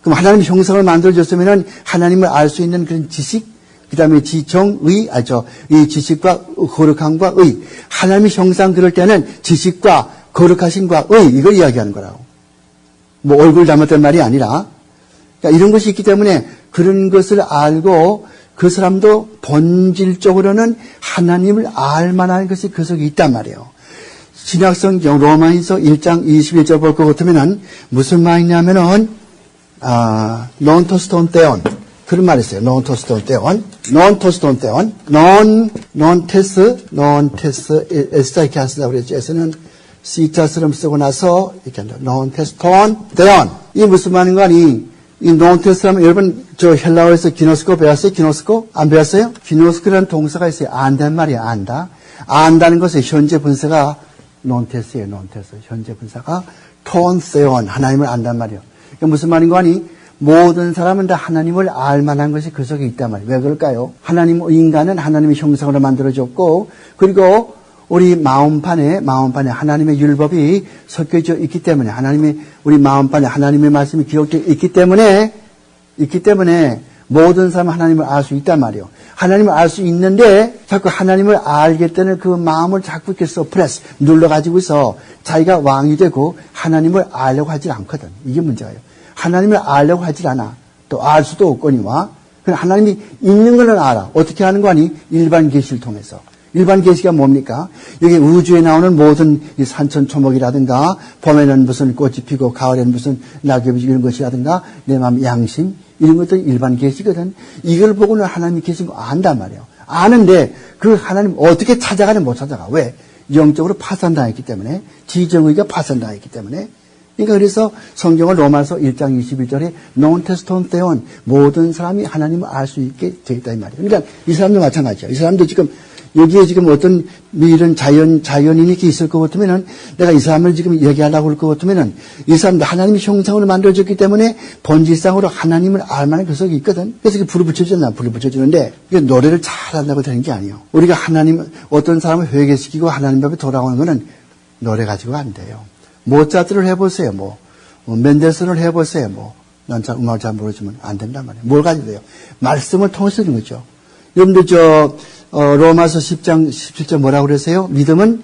Speaker 1: 그럼 하나님의 형상을 만들어졌으면은 하나님을 알 수 있는 그런 지식, 그 다음에 지정의, 이 지식과 거룩함과 의. 하나님의 형상 그럴 때는 지식과 거룩하심과 의, 이걸 이야기하는 거라고. 뭐 얼굴 닮았단 말이 아니라. 그러니까 이런 것이 있기 때문에 그런 것을 알고 그 사람도 본질적으로는 하나님을 알 만한 것이 그 속에 있단 말이에요. 신약성경 로마서 1장 21절 볼 것 같으면은 무슨 말이냐면은, 논토스톤 때온. 그런 말이 있어요. 논토스톤 때온. 논테스, S자 이렇게 안 쓰다고 그랬죠. S는 C자처럼 쓰고 나서 이렇게 한다. 논테스톤 때온. 이게 무슨 말인 거 아니? 이 논테스라면 여러분 저 헬라어에서 기노스코 배웠어요? 기노스코? 안 배웠어요? 기노스코라는 동사가 있어요. 안단 말이야. 안다. 안다는 것의 현재 분사가 논테스예요. 논테스. 현재 분사가 톤세온. 하나님을 안단 말이에요. 그러니까 무슨 말인 거 아니? 모든 사람은 다 하나님을 알 만한 것이 그 속에 있단 말이에요. 왜 그럴까요? 인간은 하나님의 형상으로 만들어졌고, 그리고 우리 마음판에 하나님의 율법이 섞여져 있기 때문에, 우리 마음판에 하나님의 말씀이 기록되어 있기 때문에 모든 사람은 하나님을 알 수 있단 말이에요. 하나님을 알 수 있는데 자꾸 하나님을 알겠다는 그 마음을 자꾸 이렇게 서프레스, 눌러가지고서 자기가 왕이 되고 하나님을 알려고 하질 않거든. 이게 문제예요. 하나님을 알려고 하질 않아. 또 알 수도 없거니와. 그냥 하나님이 있는 걸 알아. 어떻게 하는 거 아니? 일반 계시를 통해서. 일반 계시가 뭡니까? 여기 우주에 나오는 모든 이 산천초목이라든가, 봄에는 무슨 꽃이 피고 가을에는 무슨 낙엽이 이런 것이라든가, 내 마음 양심, 이런 것들이 일반 계시거든. 이걸 보고는 하나님이 계신 거 안단 말이에요. 아는데 그 하나님 어떻게 찾아가는 못 찾아가. 왜? 영적으로 파산당했기 때문에, 지정의가 파산당했기 때문에. 그러니까 그래서 성경을 로마서 1장 21절에 논테스톤 때온 모든 사람이 하나님을 알 수 있게 되어 있다 이 말이에요. 그러니까 이 사람도 마찬가지죠. 이 사람도 지금 여기에 지금 어떤 이런 자연인이 이렇게 있을 것 같으면은 내가 이 사람을 지금 얘기하려고 할 것 같으면은 이 사람도 하나님의 형상으로 만들어졌기 때문에 본질상으로 하나님을 알 만한 그 속에 있거든. 그래서 불을 붙여주는데 이게 노래를 잘한다고 되는 게 아니에요. 우리가 어떤 사람을 회개시키고 하나님 앞에 돌아오는 거는 노래 가지고 안 돼요. 모차트를 해보세요. 멘델스를 해보세요. 난 잘 음악을 잘 모르지만 안 된단 말이에요. 뭘 가지고 돼요? 말씀을 통해서 되는 거죠. 여러분들 로마서 10장 17절 뭐라고 그러세요? 믿음은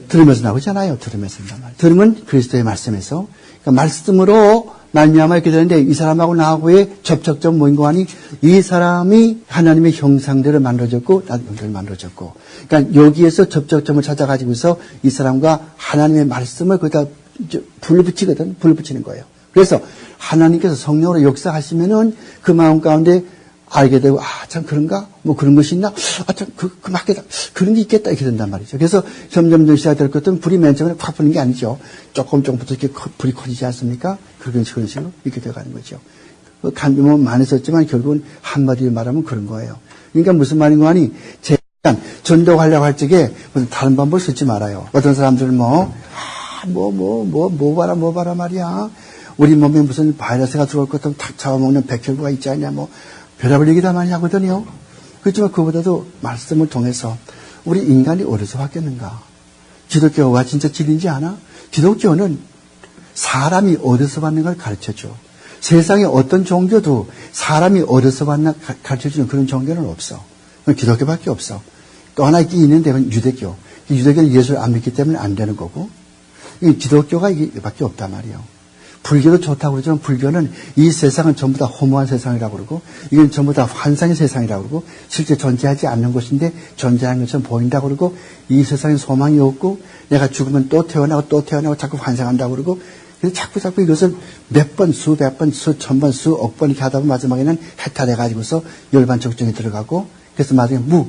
Speaker 1: 들으면서 나오잖아요. 들으면서 된단 말이에요. 들으면 그리스도의 말씀에서. 그러니까 말씀으로 말미암아 이렇게 되는데 이 사람하고 나하고의 접촉점 뭐인 거 아니? 이 사람이 하나님의 형상대로 만들어졌고 나도 형상대로 만들어졌고. 그러니까 여기에서 접촉점을 찾아가지고서 이 사람과 하나님의 말씀을 거기다 불 붙이거든. 불 붙이는 거예요. 그래서 하나님께서 성령으로 역사하시면은 그 마음 가운데 알게 되고, 참, 그런가? 그런 것이 있나? 참, 맞겠다. 그런 게 있겠다. 이렇게 된단 말이죠. 그래서 점점 시작될 것들은 불이 맨 처음에 확 붙는 게 아니죠. 조금부터 이렇게 불이 커지지 않습니까? 그런 식으로 이렇게 되어가는 거죠. 간주는 많이 썼지만 결국은 한마디로 말하면 그런 거예요. 그러니까 무슨 말인 거 아니? 전도하려고 할 적에 무슨 다른 방법을 쓰지 말아요. 어떤 사람들은 뭐 봐라 말이야. 우리 몸에 무슨 바이러스가 들어올 것도 탁 잡아먹는 백혈구가 있지 않냐, 뭐, 별의별 얘기 다 많이 하거든요. 그렇지만 그보다도 말씀을 통해서 우리 인간이 어디서 바뀌었는가? 기독교가 진짜 진리인지 아나? 기독교는 사람이 어디서 받는 걸 가르쳐줘. 세상에 어떤 종교도 사람이 어디서 받나 가르쳐주는 그런 종교는 없어. 그건 기독교밖에 없어. 또 하나 있는데 그건 유대교. 유대교는 예수를 안 믿기 때문에 안 되는 거고, 기독교가 이게밖에 없단 말이에요. 불교도 좋다고 그러지만 불교는 이 세상은 전부 다 허무한 세상이라고 그러고 이건 전부 다 환상의 세상이라고 그러고 실제 존재하지 않는 것인데 존재하는 것처럼 보인다고 그러고 이 세상에 소망이 없고 내가 죽으면 또 태어나고 자꾸 환상한다고 그러고 그래서 자꾸 이것을 몇 번, 수백 번, 수천 번, 수억 번 이렇게 하다 보면 마지막에는 해탈해가지고서 열반적증에 들어가고 그래서 마지막에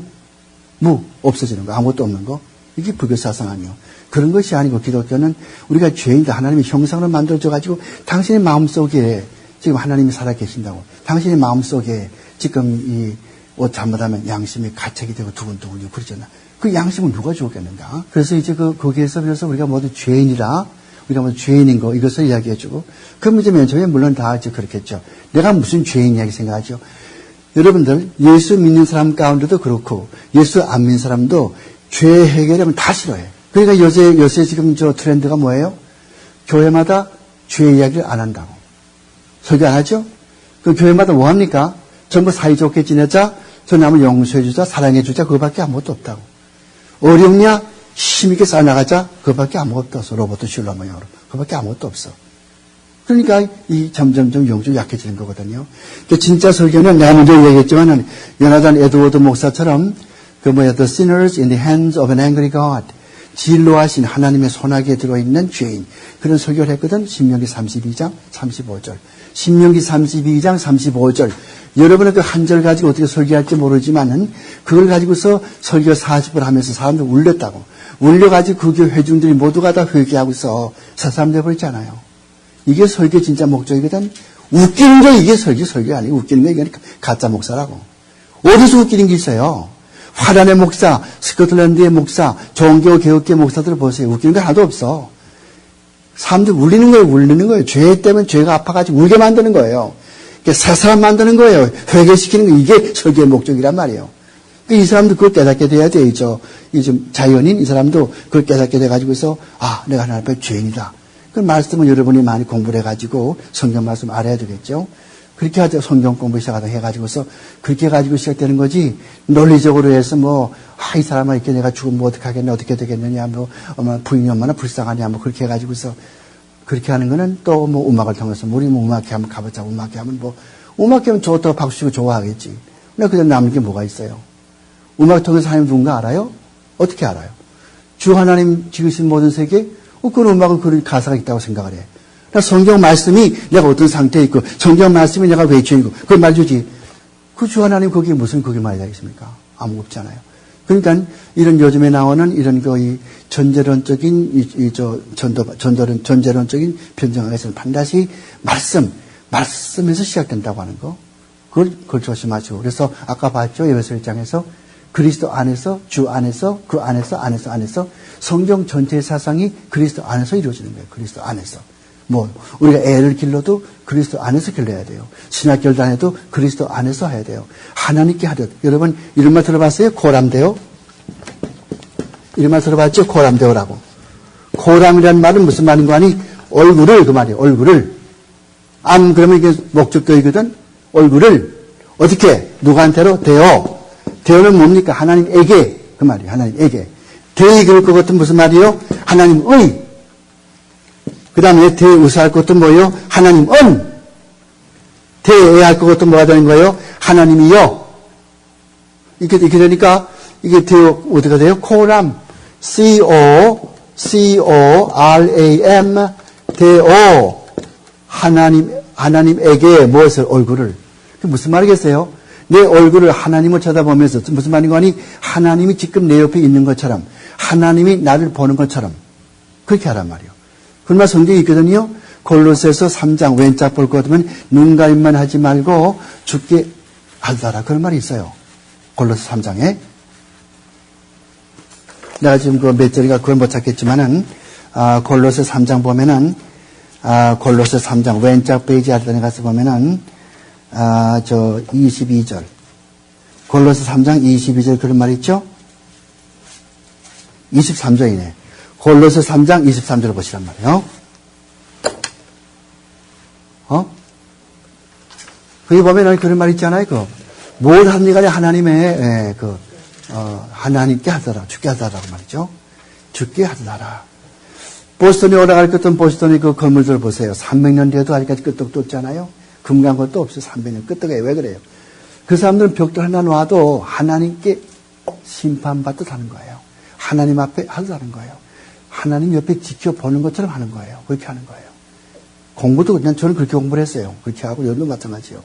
Speaker 1: 없어지는 거, 아무것도 없는 거. 이게 불교 사상 아니에요. 그런 것이 아니고 기독교는 우리가 죄인이다. 하나님의 형상으로 만들어줘가지고 당신의 마음속에 지금 하나님이 살아계신다고. 당신의 마음속에 지금 이 옷 잘못하면 양심이 가책이 되고 두근두근이고 그러잖아. 그 양심은 누가 주었겠는가? 그래서 이제 거기에서 그래서 우리가 모두 죄인이라 우리가 모두 죄인인 거 이것을 이야기해주고 그럼 이제 맨 처음에 물론 다 이제 그렇겠죠. 내가 무슨 죄인이냐 생각하죠. 여러분들 예수 믿는 사람 가운데도 그렇고 예수 안 믿는 사람도 죄 해결하면 다 싫어해. 그러니까 요새 지금 저 트렌드가 뭐예요? 교회마다 죄 이야기를 안 한다고. 설교 안 하죠? 그 교회마다 뭐 합니까? 전부 사이좋게 지내자, 저 남을 용서해주자, 사랑해주자, 그거밖에 아무것도 없다고. 어렵냐? 힘있게 쌓아나가자, 그거밖에 아무것도 없어. 로봇도 슐러 모양으로. 그거밖에 아무것도 없어. 그러니까 점점점 영적이 약해지는 거거든요. 그러니까 진짜 설교는 내가 먼저 얘기했지만은 요나단 에드워드 목사처럼 The sinners in the hands of an angry God. 진노하신 하나님의 손아귀에 들어있는 죄인. 그런 설교를 했거든. 신명기 32장 35절. 신명기 32장 35절. 여러분은 그 한 절 가지고 어떻게 설교할지 모르지만은 그걸 가지고서 설교 40분 하면서 사람들 울렸다고. 울려가지고 그 교회 회중들이 모두가 다 회개하고서 사람 돼버렸잖아요. 이게 설교 진짜 목적이거든. 웃기는 게 이게 설교 아니고 웃기는 게 이게 가짜 목사라고. 어디서 웃기는 게 있어요? 화란의 목사, 스코틀랜드의 목사, 종교개혁계 목사들을 보세요. 웃기는 게 하나도 없어. 사람들 울리는 거예요. 죄 때문에 죄가 아파가지고 울게 만드는 거예요. 새 사람 만드는 거예요. 회개시키는 거, 이게 설교의 목적이란 말이에요. 이 사람도 그걸 깨닫게 돼야 돼요. 좀 자연인 이 사람도 그걸 깨닫게 돼가지고서, 내가 하나님 앞에 죄인이다. 그 말씀을 여러분이 많이 공부를 해가지고 성경 말씀 알아야 되겠죠. 그렇게 하자 성경 공부 시작하다 해가지고서 그렇게 해가지고 시작되는 거지 논리적으로 해서 이 사람아 이렇게 내가 죽으면 어떡하겠냐 어떻게 되겠느냐 부인이 얼마나 불쌍하냐 그렇게 해가지고서 그렇게 하는 거는 또 음악을 통해서 우리 음악회 한번 가보자 음악회 하면 음악회 하면 좋다고 박수 치고 좋아하겠지. 근데 그냥 남는 게 뭐가 있어요? 음악을 통해서 하나님 누군가 알아요? 어떻게 알아요? 주 하나님 지으신 모든 세계 그런 음악은 그런 가사가 있다고 생각을 해. 성경 말씀이 내가 어떤 상태에 있고 성경 말씀이 내가 왜 죄인이고 그걸 말해주지. 그 주 하나님 거기에 무슨 그게 말이 되겠습니까? 아무 없잖아요. 그러니까 이런 요즘에 나오는 이런 이 전제론적인 전제론적인 변정학에서는 반드시 말씀에서 시작된다고 하는 거. 그걸 조심하시고. 그래서 아까 봤죠. 에베소 1장에서 그리스도 안에서 주 안에서 그 안에서 성경 전체의 사상이 그리스도 안에서 이루어지는 거예요. 그리스도 안에서. 우리가 애를 길러도 그리스도 안에서 길러야 돼요. 신학교를 다녀도 그리스도 안에서 해야 돼요. 하나님께 하듯. 여러분, 이런 말 들어봤어요? 고람대오? 이런 말 들어봤죠? 고람대오라고. 고람이라는 말은 무슨 말인 거 아니? 얼굴을, 그 말이에요. 얼굴을. 그러면 이게 목적도이거든? 얼굴을. 어떻게? 누구한테로? 대오는 뭡니까? 하나님에게. 그 말이에요. 하나님에게. 대의 그럴 것 같은 무슨 말이에요? 하나님의. 그 다음에 대의사할 것도 뭐예요? 하나님은. 대의할 것도 뭐가 되는 거예요? 하나님이요. 이렇게 되니까 이게 어디가 돼요? 코람. C-O-R-A-M. 대오. 하나님에게 무엇을? 얼굴을. 그게 무슨 말이겠어요? 내 얼굴을 하나님을 쳐다보면서 무슨 말인 거니? 하나님이 지금 내 옆에 있는 것처럼 하나님이 나를 보는 것처럼 그렇게 하란 말이에요. 그러나 성경이 있거든요. 골로새서 3장 왼짝 볼 것 같으면 눈가림만 하지 말고 죽게 하더라. 그런 말이 있어요. 골로새 3장에. 내가 지금 그 몇 절인가 그걸 못 찾겠지만은, 골로새 3장 보면은, 골로새 3장 왼쪽 페이지 하단에 가서 보면은, 22절. 골로새 3장 22절 그런 말 있죠? 23절이네. 골로새 3장 23절을 보시란 말이에요. 거기 보면은 그런 말 있잖아요. 뭘 하니 간에 하나님의, 하나님께 하더라. 주께 하더라고 말이죠. 주께 하더라. 보스턴에 올라갈 것은 보스턴의 그 건물들 보세요. 300년 뒤에도 아직까지 끄떡도 없잖아요. 금간 것도 없어요. 300년 끄떡이에요. 왜 그래요? 그 사람들은 벽돌 하나 놔도 하나님께 심판받듯 하는 거예요. 하나님 앞에 하듯 하는 거예요. 하나님 옆에 지켜보는 것처럼 하는 거예요. 그렇게 하는 거예요. 공부도 그냥 저는 그렇게 공부를 했어요. 그렇게 하고 여러분도 마찬가지요.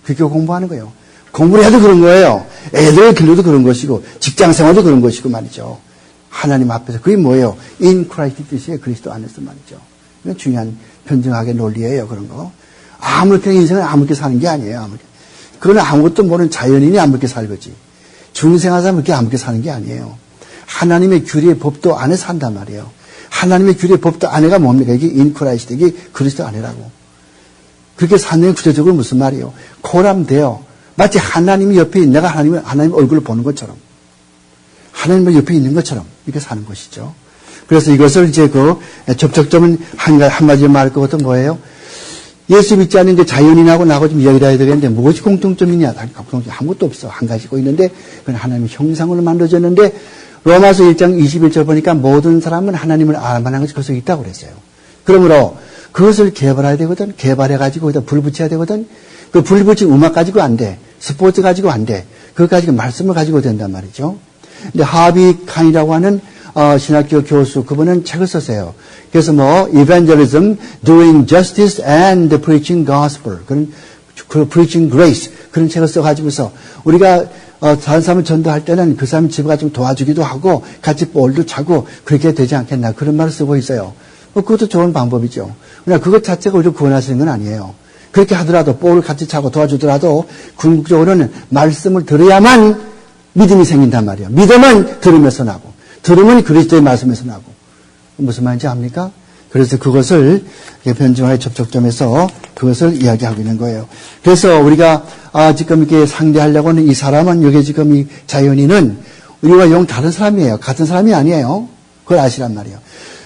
Speaker 1: 그렇게 공부하는 거예요. 공부를 해도 그런 거예요. 애들의 길로도 그런 것이고 직장 생활도 그런 것이고 말이죠. 하나님 앞에서 그게 뭐예요? In Christ 뜻이에요. 그리스도 안에서 말이죠. 이건 중요한 변증학의 논리예요. 그런 거. 아무렇게나 인생은 아무렇게 사는 게 아니에요. 아무렇게. 그건 아무것도 모르는 자연인이 아무렇게 살거지. 중생한 사람은 그렇게 아무렇게 사는 게 아니에요. 하나님의 규례의 법도 안에 산단 말이에요. 하나님의 규례의 법도 안에가 뭡니까? 이게 In Christ, 이게 그리스도 안에라고. 그렇게 사는 구체적으로 무슨 말이에요? 코람되어 마치 하나님이 옆에 내가 하나님 얼굴을 보는 것처럼 하나님 옆에 있는 것처럼 이렇게 사는 것이죠. 그래서 이것을 이제 접촉점은 한마디로 말할 것 같은 뭐예요? 예수 믿지 않는 게 자연인하고 나하고 좀 이야기를 해야 되겠는데 무엇이 공통점이냐? 아무것도 없어. 한 가지고 있는데 그건 하나님의 형상으로 만들어졌는데 로마서 1장 21절 보니까 모든 사람은 하나님을 알만한 것이 거기서 있다고 그랬어요. 그러므로 그것을 개발해야 되거든. 개발해가지고 거기다 불 붙여야 되거든. 그 불 붙인 음악 가지고 안 돼. 스포츠 가지고 안 돼. 그거 가지고 말씀을 가지고 된단 말이죠. 근데 하비 칸이라고 하는 신학교 교수 그분은 책을 썼어요. 그래서 evangelism, doing justice and preaching gospel 그런 preaching grace 그런 책을 써가지고서 우리가 다른 사람을 전도할 때는 그 사람 집에 가서 좀 도와주기도 하고 같이 볼도 차고 그렇게 되지 않겠나 그런 말을 쓰고 있어요. 그것도 좋은 방법이죠. 그러나 그것 자체가 우리를 구원하시는 건 아니에요. 그렇게 하더라도 볼을 같이 차고 도와주더라도 궁극적으로는 말씀을 들어야만 믿음이 생긴단 말이에요. 믿음은 들으면서 나고 들으면 그리스도의 말씀에서 나고 무슨 말인지 압니까? 그래서 그것을 변증화의 접촉점에서 그것을 이야기하고 있는 거예요. 그래서 우리가 지금 이렇게 상대하려고 하는 이 사람은 여기 지금 이 자연인은 우리와 영 다른 사람이에요. 같은 사람이 아니에요. 그걸 아시란 말이에요.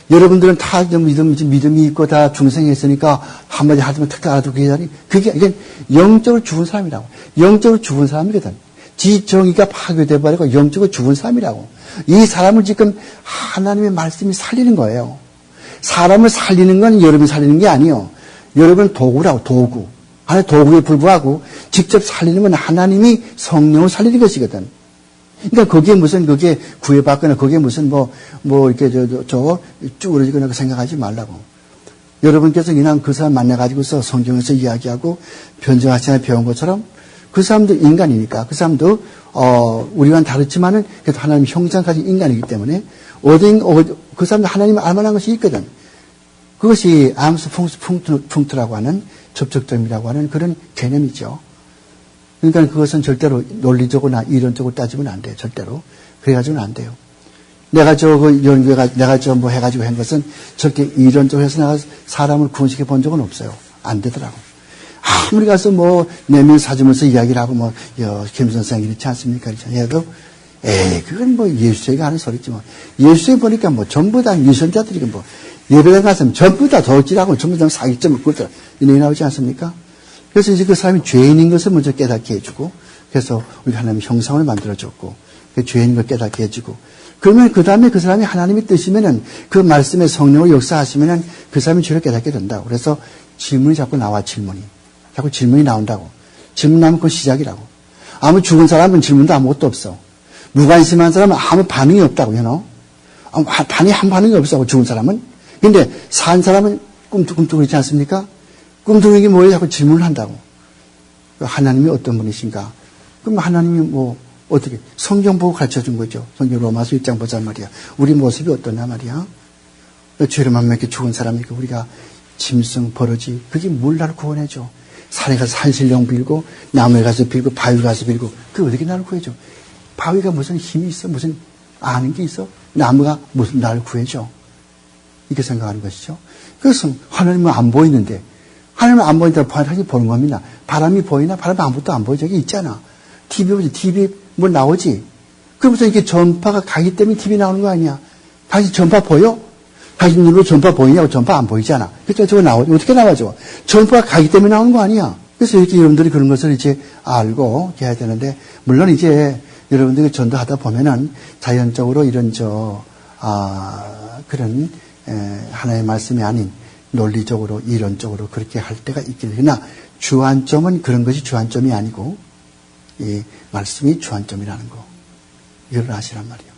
Speaker 1: 여러분들은 다 믿음이 있고 다 중생했으니까 한마디 하지만 탁 알아듣고 계시다니 이게 영적으로 죽은 사람이라고. 영적으로 죽은 사람이거든. 지정의가 파괴돼 버리고 영적으로 죽은 사람이라고. 이 사람을 지금 하나님의 말씀이 살리는 거예요. 사람을 살리는 건 여러분이 살리는 게 아니에요. 여러분 도구라고 도구. 하나의 도구에 불과하고 직접 살리는 건 하나님이 성령을 살리는 것이거든. 그러니까 그게 구애받거나 거기에 무슨 이렇게 쭈그러지거나 생각하지 말라고. 여러분께서 그냥 그 사람 만나가지고서 성경에서 이야기하고 변증하시나 배운 것처럼 그 사람도 인간이니까 그 사람도 우리와는 다르지만은 그래도 하나님 형상 가진 인간이기 때문에 그 사람도 하나님을 알만한 것이 있거든. 그것이 암스 punk트라고 하는 접촉점이라고 하는 그런 개념이죠. 그러니까 그것은 절대로 논리적으로나 이론적으로 따지면 안 돼요. 절대로. 그래가지고는 안 돼요. 내가 해가지고 한 것은 절대 이론적으로 해서 내가 사람을 구원시켜 본 적은 없어요. 안 되더라고. 아무리 가서 내면 사주면서 이야기를 하고 김 선생 이렇지 않습니까? 해도 그건 예수에게 하는 소리지 예수에 보니까 전부 다 미선자들이 예배당 가서 전부 다 도둑질하고 전부 다 사기점을 굴더라. 이런 나오지 않습니까? 그래서 이제 그 사람이 죄인인 것을 먼저 깨닫게 해주고, 그래서 우리가 하나님의 형상을 만들어줬고, 그 죄인인 걸 깨닫게 해주고, 그러면 그 다음에 그 사람이 하나님의 뜻이면은, 그 말씀의 성령을 역사하시면은 그 사람이 죄를 깨닫게 된다고. 그래서 질문이 자꾸 나와, 자꾸 질문이 나온다고. 질문 나면 그건 시작이라고. 아무 죽은 사람은 질문도 아무것도 없어. 무관심한 사람은 아무 반응이 없다고, 한 반응이 없어, 죽은 사람은. 근데 산 사람은 꿈틀꿈틀 그렇지 않습니까? 꿈틀이는 게 뭐예요? 자꾸 질문을 한다고. 하나님이 어떤 분이신가? 그럼 하나님이 어떻게? 성경 보고 가르쳐 준 거죠. 성경 로마서 1장 보자 말이야. 우리 모습이 어떠냐 말이야. 죄로만 맺게 죽은 사람이니까 우리가 짐승, 버러지, 그게 뭘 나를 구원해줘? 산에 가서 산신령 빌고, 나무에 가서 빌고, 바위 가서 빌고, 그게 어떻게 나를 구해줘? 바위가 무슨 힘이 있어? 무슨 아는 게 있어? 나무가 무슨 나를 구해줘? 이렇게 생각하는 것이죠. 그래서 하나님은 안 보이는데, 하나님은 안 보이는데 하나님이 보는 겁니다. 바람이 보이나? 바람이 아무것도 안 보여. 저기 있잖아. TV 보지. TV 뭐 나오지? 그러면서 이게 전파가 가기 때문에 TV 나오는 거 아니야? 당신 전파 보여? 당신 눈으로 전파 보이냐고? 전파 안 보이잖아. 그래서 저거 나오지. 어떻게 나와줘? 전파가 가기 때문에 나오는 거 아니야? 그래서 이렇게 여러분들이 그런 것을 이제 알고 해야 되는데, 물론 이제 여러분들이 전도하다 보면은 자연적으로 이런 그런 하나의 말씀이 아닌 논리적으로 이론적으로 그렇게 할 때가 있긴 하나 주안점은 그런 것이 주안점이 아니고 이 말씀이 주안점이라는 거 이걸 아시란 말이에요.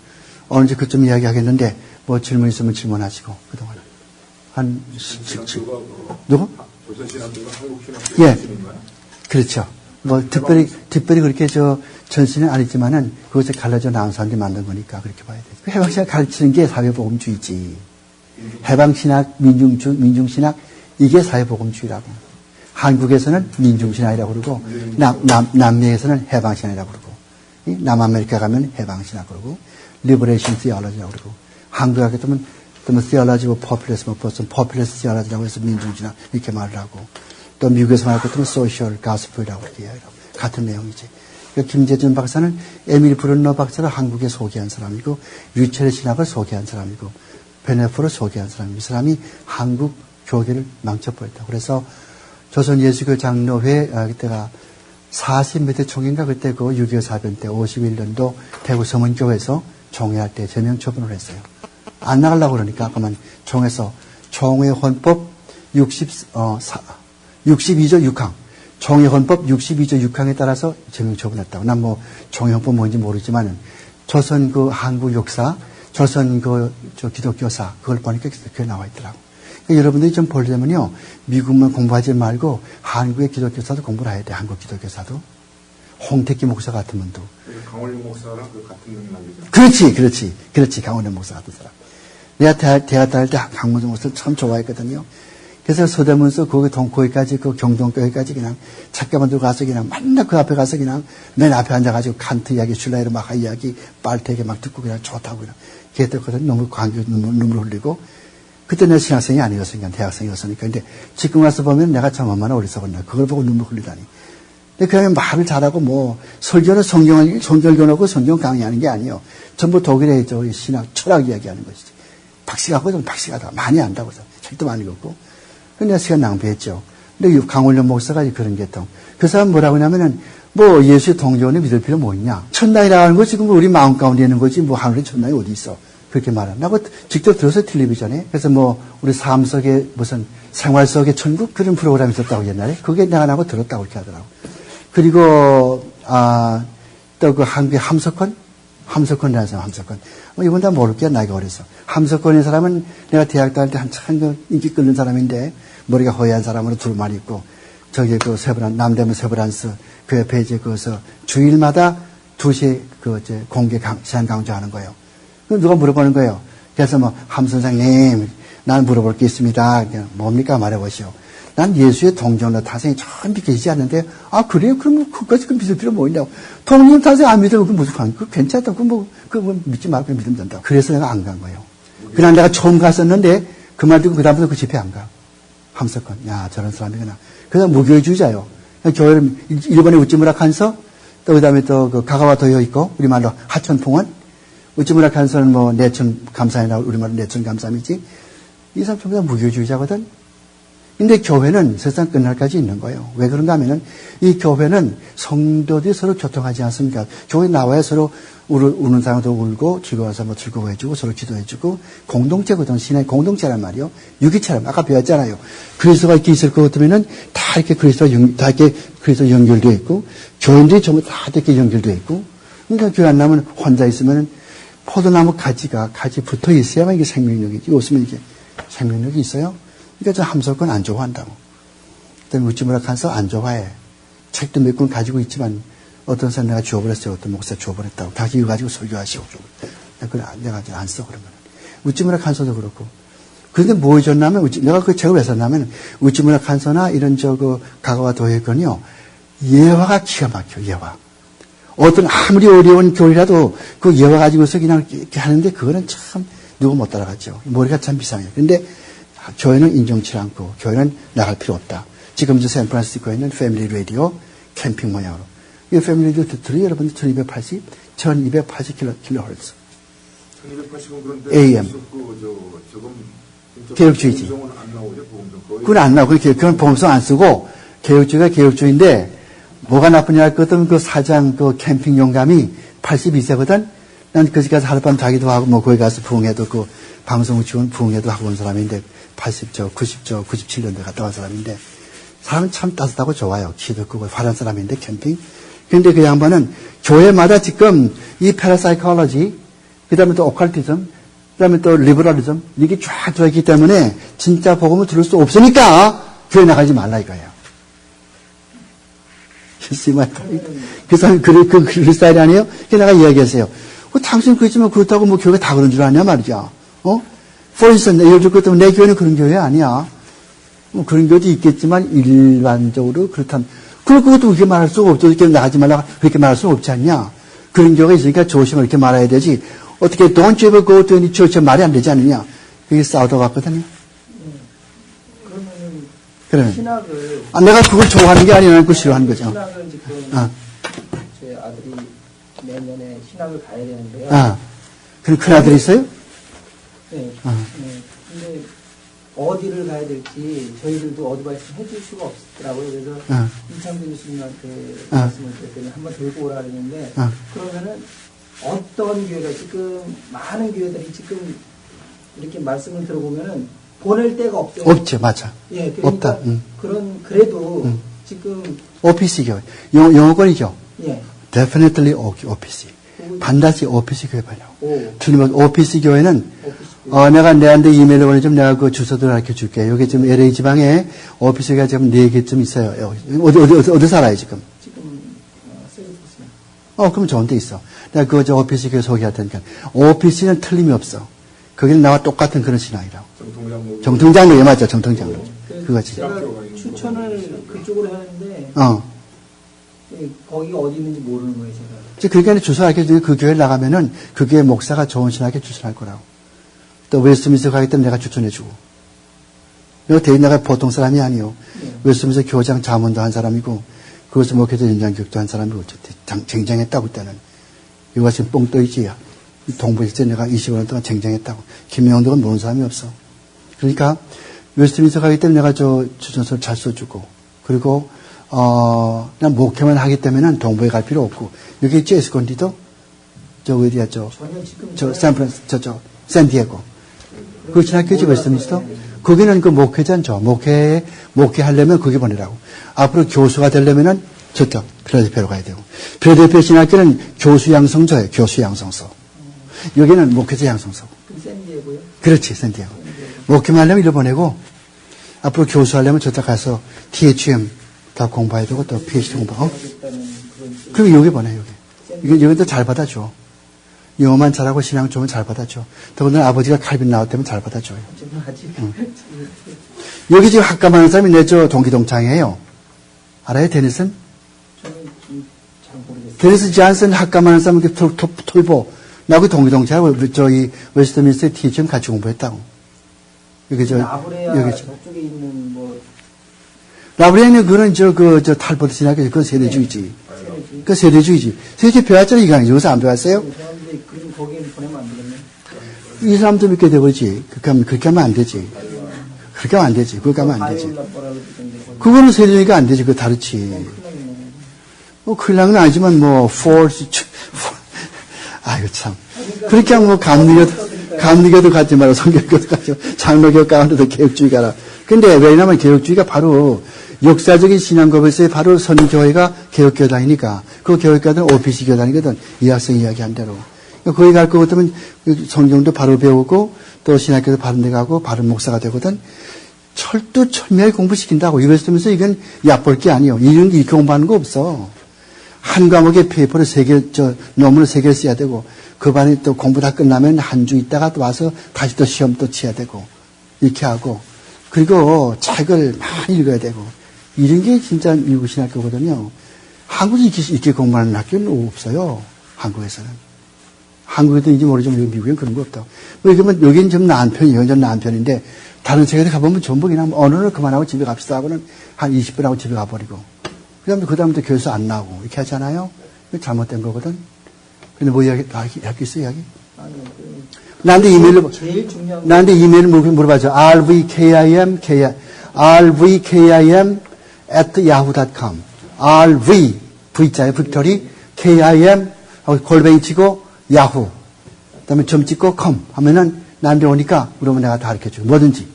Speaker 1: 오늘 이제 그쯤 이야기하겠는데 뭐 질문 있으면 질문하시고 그동안 한 누구?
Speaker 2: 조선신학교가 한국신학교
Speaker 1: 예, 그렇죠. 뭐 특별히 그렇게 전신은 아니지만은 그것을 갈라져 나온 사람들이 만든 거니까 그렇게 봐야 돼요. 해방신학 가르치는 게 사회복음주의지. 해방신학, 민중신학 이게 사회복음주의라고. 한국에서는 민중신학이라고 그러고 남미에서는 해방신학이라고 그러고 남아메리카 가면 해방신학 그러고 리버레이션 시올로지라고 그러고 한국에 가게 되면 시올로지고 포퓰리스트 시올로지라고 해서 민중신학 이렇게 말을 하고 또 미국에서 말할 것 같으면 소셜 가스프이라고 이렇게 같은 내용이지. 김재준 박사는 에밀 브룬너 박사를 한국에 소개한 사람이고 류첼 신학을 소개한 사람이고 베네포를 소개한 사람이고 이 사람이 한국 교계를 망쳐버렸다. 그래서 조선 예수교 장로회 그때가 40몇 대 총인가 그때 그 6.25 사변 때 51년도 대구 서문교회에서 총회할 때 제명 처분을 했어요. 안 나가려고 그러니까 그러면 총회에서 총회 헌법 62조 6항 총회 헌법 62조 6항에 따라서 제명 처분했다고. 난 뭐 총회 헌법 뭔지 모르지만은 조선 그 한국 역사, 조선 그 기독교사 그걸 보니까 그게 나와 있더라고. 그러니까 여러분들이 좀 보려면요 미국만 공부하지 말고 한국의 기독교사도 공부를 해야 돼. 한국 기독교사도 홍택기 목사 같은 분도.
Speaker 2: 강원래 목사랑 그 같은 맥락이죠.
Speaker 1: 그렇지 강원래 목사 같은 사람. 내가 대학 다닐 때 강원래 목사를 참 좋아했거든요. 그래서 서대문서 거기까지 그 경동교회까지 그냥 책가만 들고 가서 그냥 맨날 그 앞에 가서 그냥 맨 앞에 앉아가지고 칸트 이야기, 슐라이르 마하 이야기, 빨테게 막 듣고 그냥 좋다고 그냥 걔들거든 너무 감격 눈물 흘리고 그때 내가 신학생이 아니었으니까 대학생이었으니까 근데 지금 와서 보면 내가 참 얼마나 어리석었나 그걸 보고 눈물 흘리다니. 근데 그냥 말을 잘하고 뭐 설교는 성경을 교하고 성경 강의하는 게 아니에요. 전부 독일의 신학 철학 이야기하는 것이지. 박식하고 박식하다 많이 안다고 해서 책도 많이 읽었고. 근데 내가 시간 낭비했죠. 근데 강원래 목사가 그런 게통. 그 사람 뭐라고 하냐면은, 뭐 예수의 동정원에 믿을 필요 뭐 있냐. 천당이라는 거 지금 우리 마음 가운데 있는 거지, 뭐 하늘에 천당이 어디 있어. 그렇게 말하는. 나고 직접 들었어요, 텔레비전에. 그래서 뭐, 우리 삶 속에 무슨 생활 속의 천국? 그런 프로그램이 있었다고 옛날에. 그게 내가 나고 들었다고 이렇게 하더라고. 그리고, 또 그 한국의 함석헌이라는 사람, 함석헌. 이건 다 모를 게야, 나이가 어려서. 함석헌의 사람은 내가 대학 다닐 때 한참 인기 끓는 사람인데, 머리가 허연 사람으로 두루마리 있고, 저기 그 남대문 세브란스, 그 옆에 이제 그서 주일마다 2시에 공개 시간 강조하는 거예요. 누가 물어보는 거예요. 그래서 뭐, 함 선생님, 난 물어볼 게 있습니다. 뭡니까? 말해보시오. 난 예수의 동정로 타생이 참 믿기지 않는데, 그래요? 그럼 그것까지 믿을 필요 뭐 있냐고. 동정 타생 안 믿으면 그건 무슨 관계? 그거 괜찮다. 그거 믿지 말고 믿으면 된다. 그래서 내가 안 간 거예요. 그냥 내가 처음 갔었는데, 그 말 듣고 그다음부터 그 집회 안 가. 함석헌. 야, 저런 사람이구나. 그다음 무교주의자요. 교회를 일본의 우찌무라 칸서, 또 그다음에 또 그 가가와 도요 있고, 우리말로 하천풍원. 우찌무라 칸서는 뭐 내천 감사이나 우리말로 내천 감사이지. 이 사람 전부 다 무교주의자거든. 근데 교회는 세상 끝날까지 있는 거예요. 왜 그런가 하면은 이 교회는 성도들이 서로 교통하지 않습니까? 교회 나와야 서로 우는 사람도 울고 즐거워서 뭐 즐거워해주고 서로 기도해주고 공동체거든. 신의 공동체란 말이요. 유기체란 아까 배웠잖아요. 그리스도가 이렇게 있을 것 같으면은 다 이렇게 그리스도 연결되어 있고 교인들이 전부 다 이렇게 연결되어 있고 그러니까 교회 안 나면 혼자 있으면은 포도나무 가지 붙어 있어야만 이게 생명력이지. 없으면 이게 생명력이 있어요. 그러니까 저 함석헌 안 좋아한다고. 그다음에 우찌무라 칸서 안 좋아해. 책도 몇 권 가지고 있지만 어떤 사람 내가 주워버렸어요. 어떤 목사 주워버렸다고. 자기 이거 가지고 설교하시오. 내가 안 써 그런 거는. 우찌무라 칸서도 그렇고. 그런데 뭐 줬냐면 내가 그 책을 왜 썼냐면 우찌무라 칸서나 이런 가가와 도회건이요. 예화가 기가 막혀. 예화. 어떤 아무리 어려운 교리라도 그 외워가지고서 그냥 이렇게 하는데 그거는 참 누구 못 따라가죠. 머리가 참 이상해요. 근데 교회는 인정치 않고 교회는 나갈 필요 없다. 지금 저 샌프란시스코에 있는 패밀리 라디오 캠핑 모양으로. 이 패밀리 라디오 듣더니 여러분들 1280 kHz.
Speaker 2: 1280은 그런데
Speaker 1: AM. 개혁주의지.
Speaker 2: 보험성은 안 나오죠, 보험성. 거의.
Speaker 1: 그건 안 나오고, 그건 보험성 안 쓰고, 개혁주의가 개혁주의인데, 뭐가 나쁘냐 했거든, 그 사장, 그 캠핑 용감이 82세거든? 난 그지까지 하룻밤 자기도 하고, 뭐, 거기 가서 부흥회도 그, 방송을 지원 부흥회도 하고 온 사람인데, 97년도에 갔다 온 사람인데, 사람은 참 따뜻하고 좋아요. 키도 크고, 화려한 사람인데, 캠핑. 근데 그 양반은 교회마다 지금 이 패러사이콜로지, 그 다음에 또 오컬티즘, 그 다음에 또 리버럴리즘, 이게 쫙 들어있기 때문에 진짜 복음을 들을 수 없으니까 교회 나가지 말라 이거예요. 그 사람이 그 스타일이 아니에요? 그래서 내가 이야기했어요. 당신 그렇지만 그렇다고 뭐 교회가 다 그런 줄 아냐 말이죠. For instance, 예를 들어 그렇다면 내 교회는 그런 교회 아니야. 뭐 그런 교회도 있겠지만 일반적으로 그렇다면 그것도 그렇게 말할 수가 없죠. 이렇게 나가지 말라 그렇게 말할 수는 없지 않냐. 그런 경우가 있으니까 조심을 이렇게 말해야 되지. 어떻게 don't you ever go to any church 말이 안 되지 않느냐. 그게 싸우다 갔거든요.
Speaker 3: 그러면은
Speaker 1: 그래.
Speaker 3: 신학을
Speaker 1: 내가 그걸 좋아하는 게 아니라 그걸 싫어하는 거죠.
Speaker 3: 신학을 지금 제 아들이 내년에 신학을 가야 되는데요.
Speaker 1: 그럼 큰 아들이 있어요?
Speaker 3: 네. 네. 근데 어디를 가야 될지 저희들도 어드바이스 해줄 수가 없더라고요. 그래서 이창준 교수님한테 말씀을 드렸더니 한번 들고 오라 그랬는데 그러면은 어떤 교회가 지금 많은 교회들이 지금 이렇게 말씀을 들어보면은 보낼 데가 없어요.
Speaker 1: 없죠, 맞아.
Speaker 3: 예, 그러니까
Speaker 1: 없다.
Speaker 3: 그런 그래도 지금
Speaker 1: OPC 교회, 영어권이죠.
Speaker 3: 예.
Speaker 1: Definitely OPC. 반드시 OPC 교회 봐요. 틀리면 OPC 교회는 내가 내한테 이메일을 보내주면 내가 그 주소들 알려 줄게. 여기 지금 LA 지방에 OPC가 지금 4개쯤 있어요. 어디 살아요, 지금?
Speaker 3: 지금 세이프스요.
Speaker 1: 그럼 좋은 데 있어. 내가 그거 OPC 교회 소개할 테니까. OPC는 틀림이 없어. 거기는 나와 똑같은 그런 신앙이라고. 정통장로, 예, 맞죠, 정통장로. 그거지.
Speaker 3: 제가 추천을 그쪽으로 하는데, 예, 거기가 어디 있는지 모르는 거예요, 제가.
Speaker 1: 그러니까 주소 알려주고 그 교회 나가면은 그 교회 목사가 좋은 신학에 추천할 거라고. 또 웨스트민스터 가기 때문에 내가 추천해주고. 내가 대인나가 보통 사람이 아니요. 웨스트민스터 교장 자문도 한 사람이고, 그것을 목회자 연장교육도 한 사람이고, 쟁쟁했다고 그때는. 이거 지금 뻥 떠있지. 동부에서 내가 25년 동안 쟁쟁했다고. 김명덕은 모르는 사람이 없어. 그러니까 웨스트민스터 가기 때문에 내가 추천서를 잘 써주고, 그리고 그냥 목회만 하기 때문에는 동부에 갈 필요 없고, 여기 있지, 에스콘디도? 어디야, 샌디에고. 그 신학교지, 웨스트민스터? 거기는 그 목회자죠. 목회하려면 거기 보내라고. 앞으로 교수가 되려면은 저쪽, 필라델피아로 가야 되고. 필라델피아 신학교는 교수 양성소예요, 교수 양성소. 여기는 목회자 양성소.
Speaker 3: 그럼 샌디에고요?
Speaker 1: 그렇지, 샌디에고. 목회만 하려면 이리 보내고, 앞으로 교수하려면 저쪽 가서 THM 다 공부해야 되고, 또 PhD 공부하고. 그럼 여기 보내, 여기. 여기도 잘 받아줘. 영어만 잘하고 신앙 좋으면 잘 받아줘. 더군다나 아버지가 칼빈 나왔다면 잘 받아줘요. 여기 지금 학감하는 사람이 내 동기동창이에요. 알아요, 데니슨?
Speaker 3: 저는 잘 모르겠어요.
Speaker 1: 데니스 잔슨 학감하는 사람, 톨보. 나하고 동기동창하고, 웨스트민스터 THM 같이 공부했다고. 여기
Speaker 3: 라브레아 저쪽에 있는
Speaker 1: 라브레아는 그거는 탈보드 신학교, 그건 세대주의지. 그 세대주의지. 세대주의 배웠잖아요, 이거 아니죠? 여기서 안 배웠어요?
Speaker 3: 그럼 거기는 보내면 안 되겠네.
Speaker 1: 이 사람도 믿게 되버리지. 그렇게 하면 안 되지. 그렇게 하면 안 되지. 그렇게 하면 안 되지. 그거는 세대주의가 안 되지. 그거 다르지. 큰일 난 건 아니지만, 아이고, 참. 그렇게 하면 감리교도 가지 마라. 성결교도 가지 마라. 장로교 가운데도 개혁주의 가라. 근데 왜냐면 개혁주의가 바로 역사적인 신앙고백에서 바로 선교회가 개혁교단이니까 그 개혁교단은 OPC 교단이거든. 이 학생 이야기한 대로. 거기 갈 것 같으면 성경도 바로 배우고 또 신학교도 바른 데 가고 바른 목사가 되거든. 철두철미하게 공부시킨다고. 이랬으면서 이건 얕볼 게 아니에요. 이런 게 이렇게 공부하는 거 없어. 한 과목에 페이퍼를 논문을 3개를 써야 되고 그 반에 또 공부 다 끝나면 한 주 있다가 또 와서 다시 또 시험 또 치야 되고 이렇게 하고 그리고 책을 많이 읽어야 되고 이런 게 진짜 미국 신학교거든요. 한국에서 이렇게 공부하는 학교는 없어요. 한국에서는. 한국에도 모르지만 미국엔 그런 거 없다고. 그러면 여기는 좀 나은 편이에요. 좀 나은 편인데 다른 세계에 가보면 전부 그냥 언어를 그만하고 집에 갑시다 하고는 한 20분 하고 집에 가버리고 그 다음부터 교수 안 나오고 이렇게 하잖아요. 잘못된 거거든. 근데 뭐 이야기했어, 이야기?
Speaker 3: 아니요.
Speaker 1: 나한테 이메일로,
Speaker 3: 제일 중요한
Speaker 1: 나한테 이메일을 물어봐줘. rvkim@yahoo.com. rv, V자에 빅토리, kim, 골뱅이 치고, 야후. 그 다음에 점 찍고, com. 하면은, 나한테 오니까, 그러면 내가 다 가르쳐 줘. 뭐든지.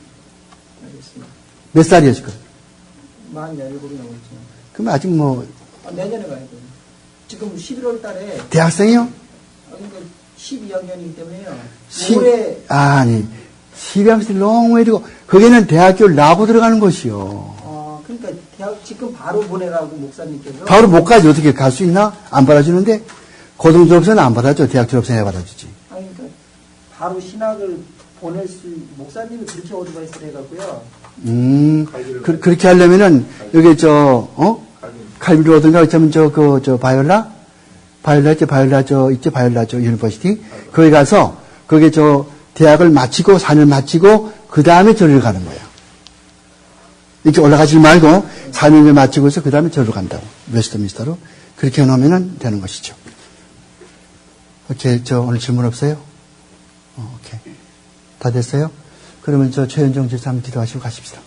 Speaker 3: 알겠습니다.
Speaker 1: 몇 살이야, 지금?
Speaker 3: 47이 넘었죠.
Speaker 1: 그럼 아직 뭐,
Speaker 3: 내년에 가야 돼요. 지금 11월 달에,
Speaker 1: 대학생이요?
Speaker 3: 그러니까 12학년이기 때문에요.
Speaker 1: 올해. 아니, 12학년이 너무 이고 거기는 대학교 라고 들어가는 곳이요.
Speaker 3: 그러니까 대학 지금 바로 보내라고 목사님께서.
Speaker 1: 바로 못 가지. 어떻게 갈 수 있나? 안 받아주는데, 고등 졸업생은 안 받아줘. 대학 졸업생에 받아주지.
Speaker 3: 아니, 그러니까 바로 신학을 보낼 수, 목사님이 그렇게 어드바이스를 해갖고요.
Speaker 1: 그렇게 하려면은, 여기 칼빈 어딘가, 어쩌면 바이올라 유니버시티. 거기 가서, 거기 대학을 마치고, 4년 마치고, 그 다음에 절을 가는 거야. 이렇게 올라가지 말고, 4년을 마치고서 그 다음에 절로 간다고. 웨스트민스터로. 그렇게 해놓으면 되는 것이죠. 오케이, 오늘 질문 없어요? 오케이. 다 됐어요? 그러면 최현정 집사 한번 기도하시고 가십시다.